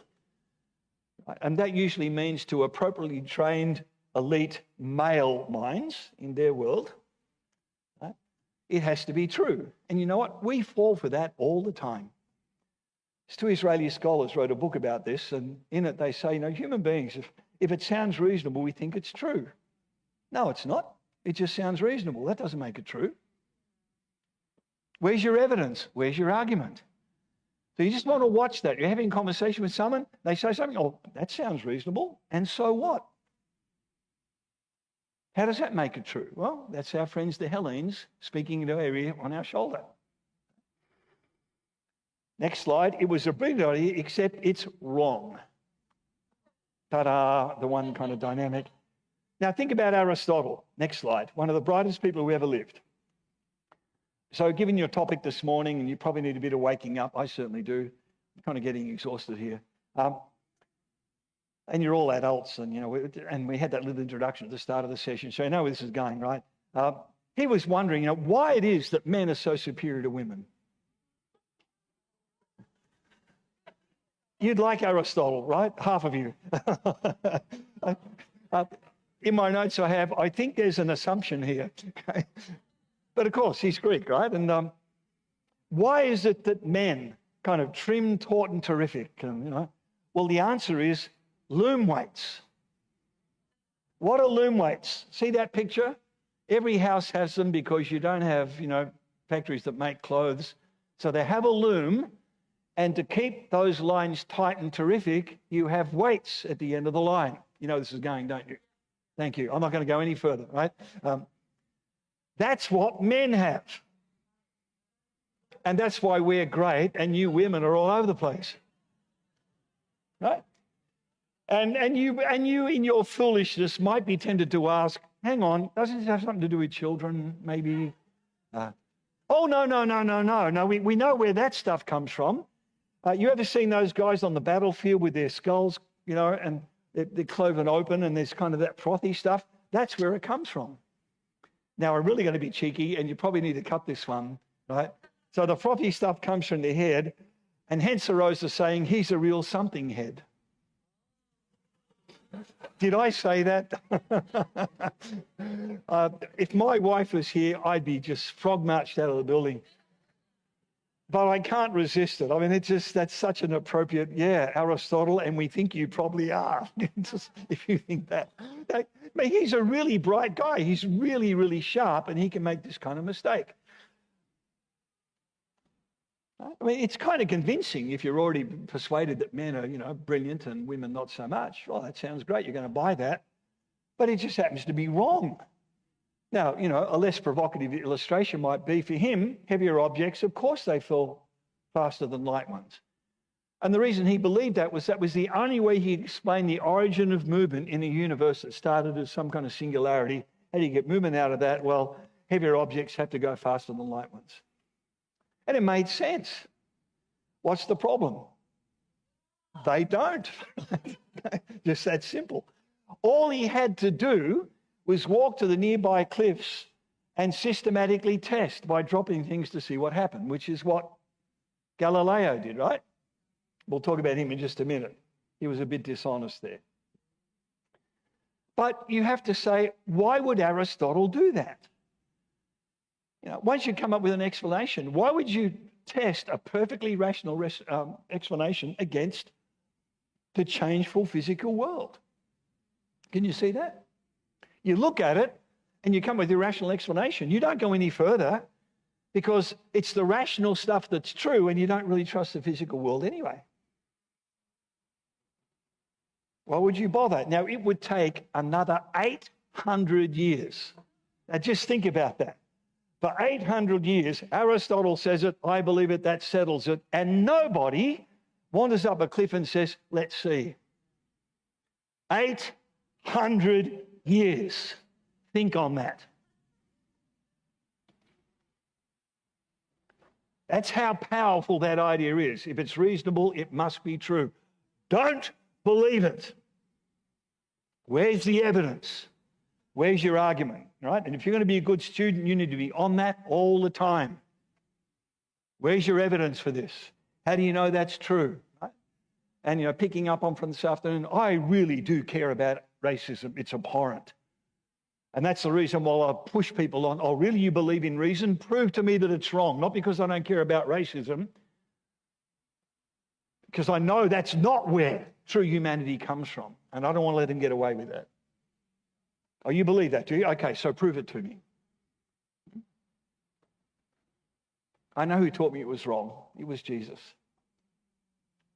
and that usually means to appropriately trained elite male minds in their world, right, it has to be true. And you know what? We fall for that all the time. Two Israeli scholars wrote a book about this, and in it they say, human beings, if it sounds reasonable, we think it's true. No, it's not. It just sounds reasonable. That doesn't make it true. Where's your evidence? Where's your argument? So you just want to watch that. You're having a conversation with someone, they say something, oh, that sounds reasonable, and so what? How does that make it true? Well, that's our friends the Hellenes speaking into our ear on our shoulder. Next slide. It was a brilliant idea, except it's wrong. Ta-da, the one kind of dynamic. Now think about Aristotle. Next slide. One of the brightest people who ever lived. So given your topic this morning, and you probably need a bit of waking up, I certainly do. I'm kind of getting exhausted here. And you're all adults, and we had that little introduction at the start of the session, so you know where this is going, right? He was wondering, why it is that men are so superior to women. You'd like Aristotle, right? Half of you. In my notes I think there's an assumption here. Okay? But of course, he's Greek, right? And why is it that men kind of trim, taut and terrific? Well, the answer is loom weights. What are loom weights? See that picture? Every house has them because you don't have, factories that make clothes. So they have a loom. And to keep those lines tight and terrific, you have weights at the end of the line. You know this is going, don't you? Thank you. I'm not going to go any further, right? That's what men have. And that's why we're great and you women are all over the place. Right? And you in your foolishness might be tempted to ask, hang on, doesn't it have something to do with children, maybe? Oh, no. We know where that stuff comes from. You ever seen those guys on the battlefield with their skulls, and they're cloven open and there's kind of that frothy stuff? That's where it comes from. Now, I'm really going to be cheeky, and you probably need to cut this one, right? So the frothy stuff comes from the head, and hence arose the saying, he's a real something head. Did I say that? If my wife was here, I'd be just frog marched out of the building. But I can't resist it. I mean, that's such an appropriate, Aristotle, and we think you probably are, if you think that. But he's a really bright guy. He's really, really sharp, and he can make this kind of mistake. I mean, it's kind of convincing if you're already persuaded that men are, brilliant and women not so much. Well, that sounds great. You're going to buy that. But it just happens to be wrong. Now, a less provocative illustration might be for him, heavier objects, of course they fell faster than light ones. And the reason he believed that was the only way he explained the origin of movement in a universe that started as some kind of singularity. How do you get movement out of that? Well, heavier objects have to go faster than light ones. And it made sense. What's the problem? They don't. Just that simple. All he had to do was walk to the nearby cliffs and systematically test by dropping things to see what happened, which is what Galileo did, right? We'll talk about him in just a minute. He was a bit dishonest there. But you have to say, why would Aristotle do that? Once you come up with an explanation, why would you test a perfectly rational explanation against the changeful physical world? Can you see that? You look at it and you come with your rational explanation. You don't go any further because it's the rational stuff that's true and you don't really trust the physical world anyway. Why would you bother? Now, it would take another 800 years. Now, just think about that. For 800 years, Aristotle says it, I believe it, that settles it, and nobody wanders up a cliff and says, let's see. 800 years. Think on that. That's how powerful that idea is. If it's reasonable, it must be true. Don't believe it. Where's the evidence? Where's your argument? Right? And if you're going to be a good student, you need to be on that all the time. Where's your evidence for this? How do you know that's true? Right? And, picking up on from this afternoon, I really do care about racism. It's abhorrent. And that's the reason why I push people on, really, you believe in reason? Prove to me that it's wrong. Not because I don't care about racism, because I know that's not where true humanity comes from. And I don't want to let them get away with that. Oh, you believe that, do you? Okay, so prove it to me. I know who taught me it was wrong. It was Jesus.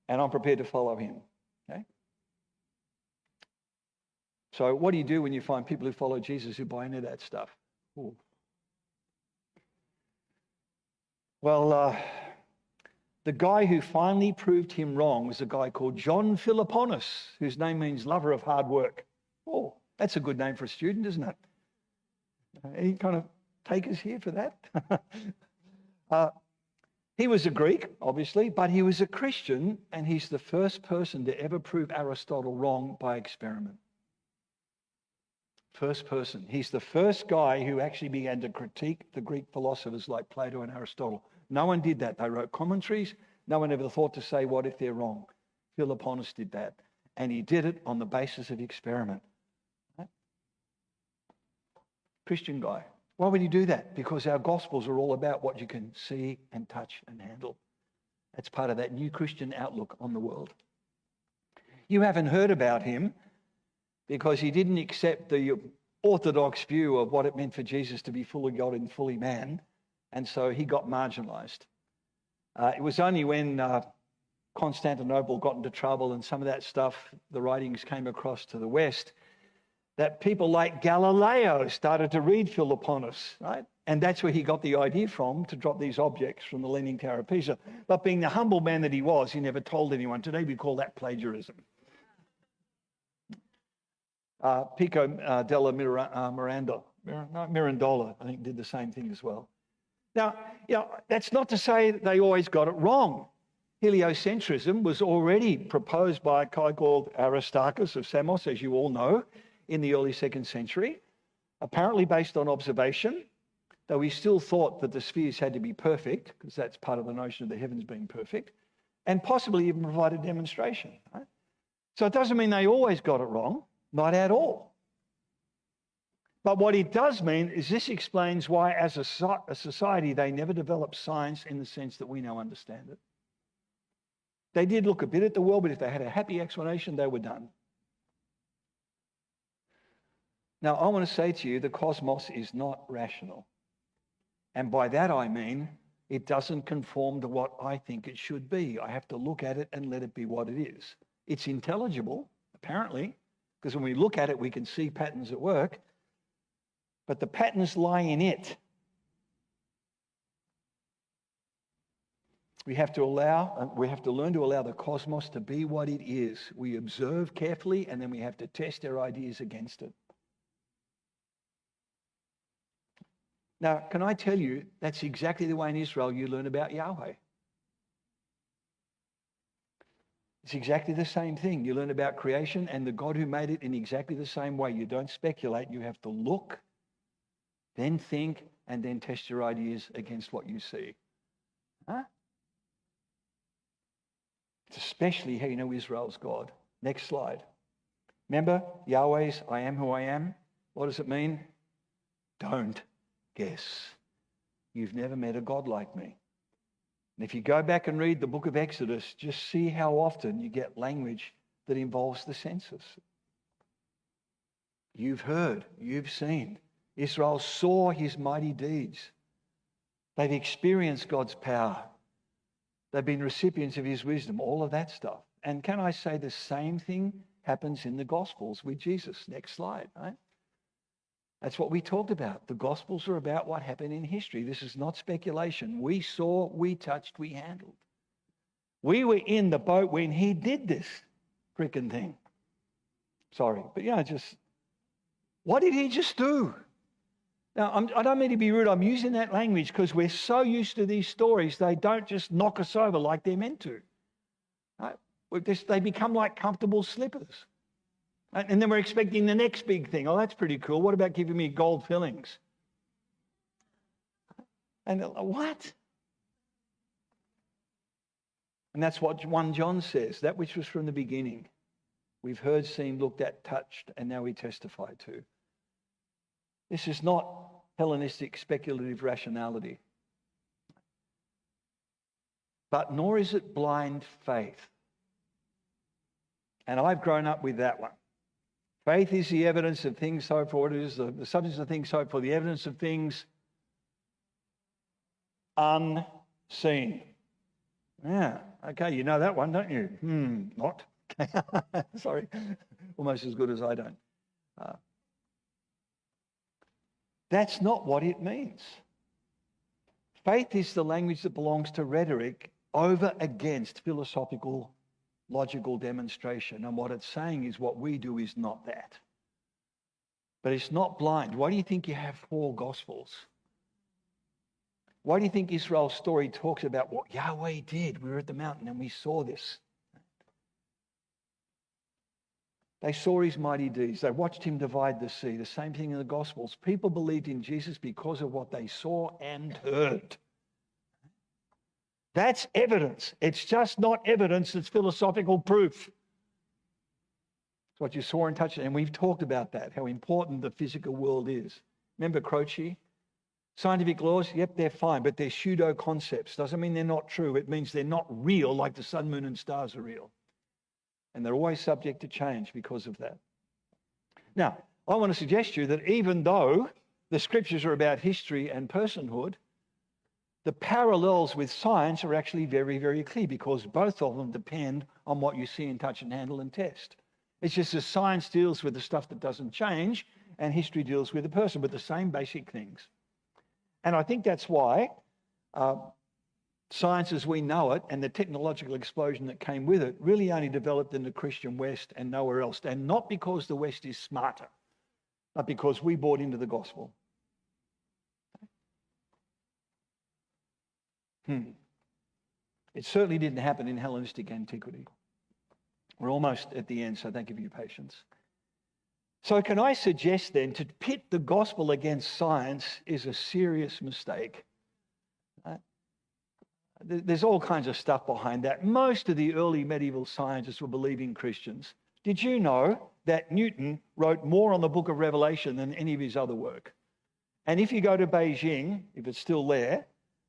And I'm prepared to follow him. Okay? So what do you do when you find people who follow Jesus who buy into that stuff? Ooh. Well, the guy who finally proved him wrong was a guy called John Philoponus, whose name means lover of hard work. Oh, that's a good name for a student, isn't it? Any kind of takers here for that? He was a Greek, obviously, but he was a Christian, and he's the first person to ever prove Aristotle wrong by experiment. First person. He's the first guy who actually began to critique the Greek philosophers like Plato and Aristotle. No one did that. They wrote commentaries. No one ever thought to say, what if they're wrong? Philoponus did that. And he did it on the basis of experiment. Right? Christian guy. Why would he do that? Because our Gospels are all about what you can see and touch and handle. That's part of that new Christian outlook on the world. You haven't heard about him because he didn't accept the orthodox view of what it meant for Jesus to be fully God and fully man, and so he got marginalized. It was only when Constantinople got into trouble and some of that stuff, the writings came across to the West, that people like Galileo started to read Philoponus, right? And that's where he got the idea from to drop these objects from the Leaning Tower of Pisa. But being the humble man that he was, he never told anyone. Today we call that plagiarism. Pico della Mirandola, I think, did the same thing as well. Now, that's not to say that they always got it wrong. Heliocentrism was already proposed by a guy called Aristarchus of Samos, as you all know, in the early 2nd century, apparently based on observation, though he still thought that the spheres had to be perfect, because that's part of the notion of the heavens being perfect, and possibly even provide a demonstration. Right? So it doesn't mean they always got it wrong. Not at all. But what it does mean is this explains why, as a society, they never developed science in the sense that we now understand it. They did look a bit at the world, but if they had a happy explanation, they were done. Now, I want to say to you, the cosmos is not rational. And by that I mean, it doesn't conform to what I think it should be. I have to look at it and let it be what it is. It's intelligible, apparently, because when we look at it, we can see patterns at work, but the patterns lie in it. We have to learn to allow the cosmos to be what it is. We observe carefully, and then we have to test our ideas against it. Now, can I tell you, that's exactly the way in Israel you learn about Yahweh. It's exactly the same thing. You learn about creation and the God who made it in exactly the same way. You don't speculate. You have to look, then think, and then test your ideas against what you see. Huh? It's especially how you know Israel's God. Next slide. Remember Yahweh's I am who I am? What does it mean? Don't guess. You've never met a God like me. And if you go back and read the book of Exodus, just see how often you get language that involves the senses. You've heard, you've seen. Israel saw his mighty deeds. They've experienced God's power. They've been recipients of his wisdom, all of that stuff. And can I say the same thing happens in the Gospels with Jesus? Next slide, right? That's what we talked about. The Gospels are about what happened in history. This is not speculation. We saw, we touched, we handled. We were in the boat when he did this freaking thing. Sorry, but what did he just do? Now, I don't mean to be rude. I'm using that language because we're so used to these stories, they don't just knock us over like they're meant to. Right? They become like comfortable slippers. Right? And then we're expecting the next big thing. Oh, that's pretty cool. What about giving me gold fillings? And what? And that's what 1 John says, that which was from the beginning. We've heard, seen, looked at, touched, and now we testify to. This is not Hellenistic speculative rationality. But nor is it blind faith. And I've grown up with that one. Faith is the evidence of things hoped for. It is the substance of things hoped for, the evidence of things unseen. Yeah, okay, you know that one, don't you? Not. Sorry, almost as good as I don't. That's not what it means. Faith is the language that belongs to rhetoric over against philosophical, logical demonstration. And what it's saying is what we do is not that. But it's not blind. Why do you think you have 4 Gospels? Why do you think Israel's story talks about what Yahweh did? We were at the mountain and we saw this. They saw his mighty deeds. They watched him divide the sea. The same thing in the Gospels. People believed in Jesus because of what they saw and heard. That's evidence. It's just not evidence, it's philosophical proof. It's what you saw and touched. And we've talked about that, how important the physical world is. Remember Croce? Scientific laws, yep, they're fine, but they're pseudo concepts. Doesn't mean they're not true. It means they're not real like the sun, moon, and stars are real. And they're always subject to change because of that. Now, I want to suggest to you that even though the scriptures are about history and personhood, the parallels with science are actually very, very clear because both of them depend on what you see and touch and handle and test. It's just that science deals with the stuff that doesn't change and history deals with the person, but the same basic things. And I think that's why science as we know it and the technological explosion that came with it really only developed in the Christian West and nowhere else. And not because the West is smarter, but because we bought into the gospel. It certainly didn't happen in Hellenistic antiquity. We're almost at the end, so thank you for your patience. So can I suggest then to pit the gospel against science is a serious mistake. There's all kinds of stuff behind that. Most of the early medieval scientists were believing Christians. Did you know that Newton wrote more on the book of Revelation than any of his other work? And if you go to Beijing, if it's still there,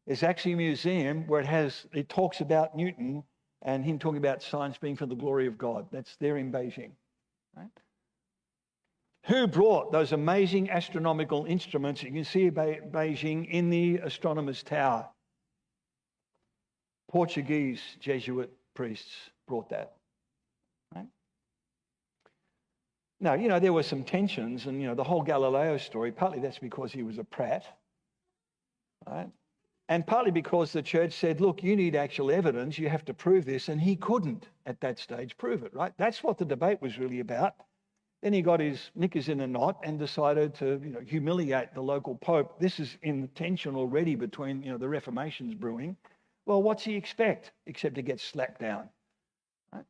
there's actually a museum where it talks about Newton and him talking about science being for the glory of God. That's there in Beijing. Right? Who brought those amazing astronomical instruments you can see at Beijing in the astronomer's tower? Portuguese Jesuit priests brought that. Right? Now, there were some tensions and, the whole Galileo story, partly that's because he was a prat. Right? And partly because the church said, look, you need actual evidence, you have to prove this, and he couldn't at that stage prove it, right? That's what the debate was really about. Then he got his knickers in a knot and decided to, humiliate the local pope. This is in tension already between, the Reformation's brewing. Well, what's he expect except to get slapped down? Right?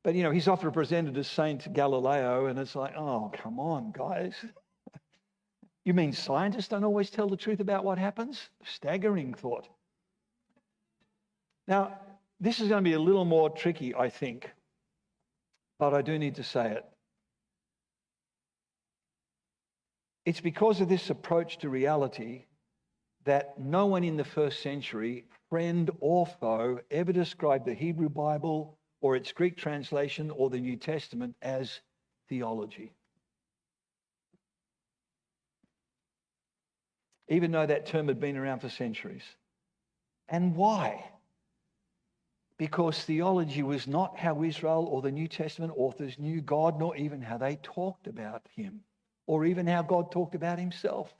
But, he's often presented as Saint Galileo, and it's like, oh, come on, guys. You mean scientists don't always tell the truth about what happens? Staggering thought. Now, this is going to be a little more tricky, I think, but I do need to say it. It's because of this approach to reality that no one in the first century, friend or foe, ever described the Hebrew Bible or its Greek translation or the New Testament as theology. Even though that term had been around for centuries. And why? Because theology was not how Israel or the New Testament authors knew God, nor even how they talked about him, or even how God talked about himself.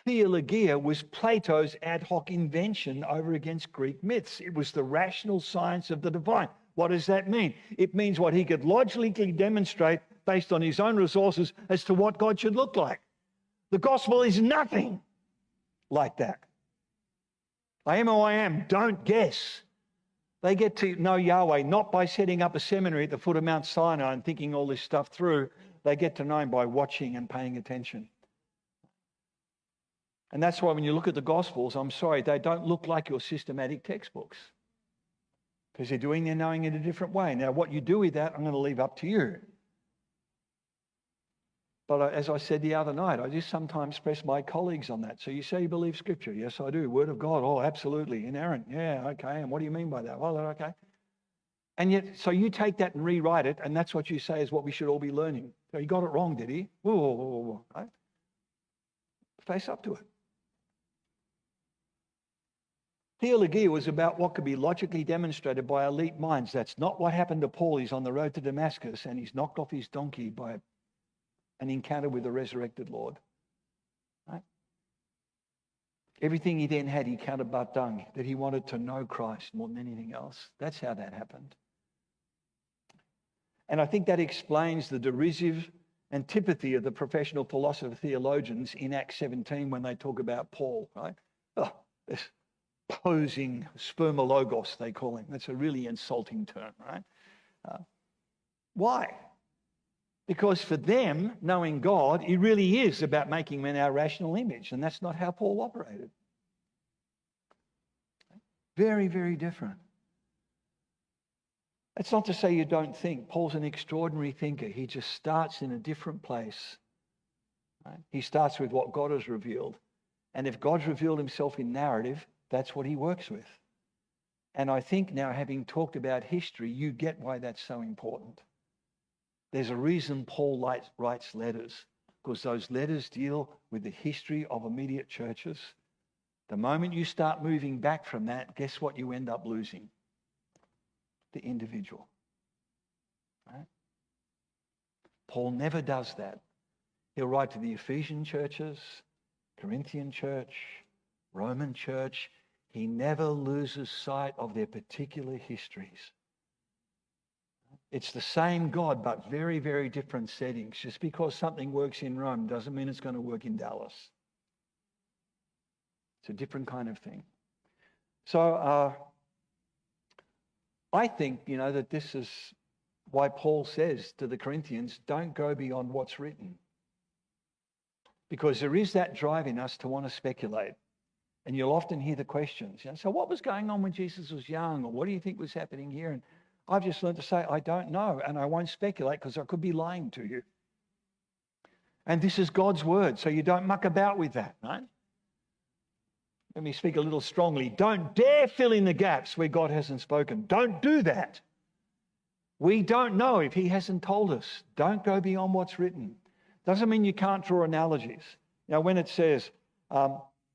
Theologia was Plato's ad hoc invention over against Greek myths. It was the rational science of the divine. What does that mean? It means what he could logically demonstrate based on his own resources as to what God should look like. The gospel is nothing like that. I am who I am. Don't guess. They get to know Yahweh not by setting up a seminary at the foot of Mount Sinai and thinking all this stuff through. They get to know him by watching and paying attention. And that's why when you look at the Gospels, I'm sorry, they don't look like your systematic textbooks, because they're doing their knowing in a different way. Now, what you do with that, I'm going to leave up to you. But as I said the other night, I just sometimes press my colleagues on that. So you say you believe Scripture. Yes, I do. Word of God. Oh, absolutely. Inerrant. Yeah, okay. And what do you mean by that? Well, okay. And yet, so you take that and rewrite it, and that's what you say is what we should all be learning. So he got it wrong, did he? Whoa, whoa, whoa, whoa. Right? Face up to it. Theologia was about what could be logically demonstrated by elite minds. That's not what happened to Paul. He's on the road to Damascus, and he's knocked off his donkey by an encounter with the resurrected Lord. Right? Everything he then had, he counted but dung, that he wanted to know Christ more than anything else. That's how that happened. And I think that explains the derisive antipathy of the professional philosopher theologians in Acts 17 when they talk about Paul, right? Oh, this posing spermologos, they call him. That's a really insulting term, right? Why? Because for them, knowing God, it really is about making men our rational image. And that's not how Paul operated. Very, very different. That's not to say you don't think. Paul's an extraordinary thinker. He just starts in a different place. Right? He starts with what God has revealed. And if God's revealed himself in narrative, that's what he works with. And I think now, having talked about history, you get why that's so important. There's a reason Paul writes letters, because those letters deal with the history of immediate churches. The moment you start moving back from that, guess what you end up losing? The individual. Right? Paul never does that. He'll write to the Ephesian churches, Corinthian church, Roman church. He never loses sight of their particular histories. It's the same God, but very, very different settings. Just because something works in Rome doesn't mean it's going to work in Dallas. It's a different kind of thing. So I think, that this is why Paul says to the Corinthians, don't go beyond what's written. Because there is that drive in us to want to speculate. And you'll often hear the questions, so what was going on when Jesus was young? Or what do you think was happening here? And I've just learned to say, I don't know, and I won't speculate because I could be lying to you. And this is God's word, so you don't muck about with that, right? Let me speak a little strongly. Don't dare fill in the gaps where God hasn't spoken. Don't do that. We don't know if he hasn't told us. Don't go beyond what's written. Doesn't mean you can't draw analogies. When it says,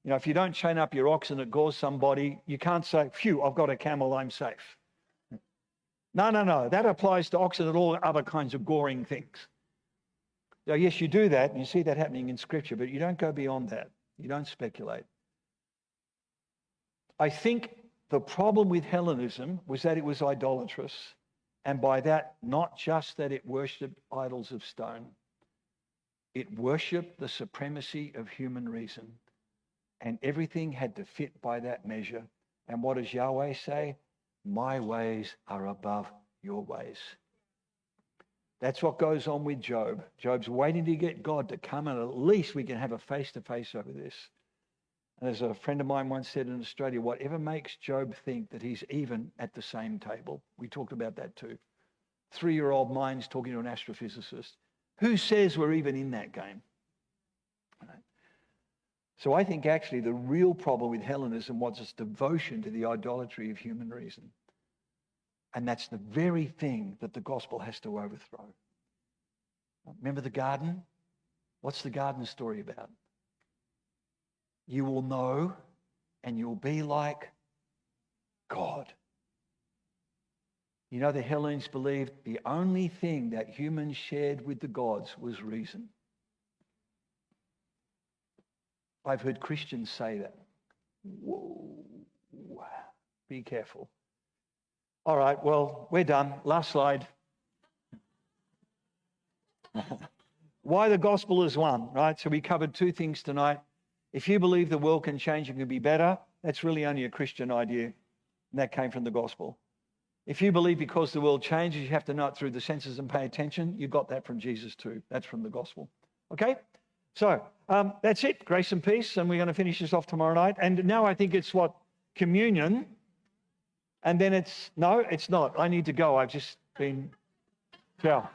if you don't chain up your ox and it gores somebody, you can't say, phew, I've got a camel, I'm safe. No. That applies to oxen and all other kinds of goring things. Now, yes, you do that, and you see that happening in Scripture, but you don't go beyond that. You don't speculate. I think the problem with Hellenism was that it was idolatrous, and by that, not just that it worshipped idols of stone. It worshipped the supremacy of human reason, and everything had to fit by that measure. And what does Yahweh say? My ways are above your ways. That's what goes on with Job. Job's waiting to get God to come, and at least we can have a face-to-face over this. And as a friend of mine once said in Australia, whatever makes Job think that he's even at the same table. We talked about that too. 3-year-old minds talking to an astrophysicist. Who says we're even in that game? Right. So I think actually the real problem with Hellenism was its devotion to the idolatry of human reason. And that's the very thing that the gospel has to overthrow. Remember the garden? What's the garden story about? You will know and you'll be like God. The Hellenes believed the only thing that humans shared with the gods was reason. I've heard Christians say that. Whoa. Be careful. All right, well, we're done. Last slide. Why the gospel is one, right? So we covered two things tonight. If you believe the world can change and can be better, that's really only a Christian idea, and that came from the gospel. If you believe because the world changes, you have to know it through the senses and pay attention, you got that from Jesus too. That's from the gospel. Okay? So that's it. Grace and peace, and we're going to finish this off tomorrow night. And now I think it's what? Communion. And then it's, no, it's not. I need to go. I've just been, ciao.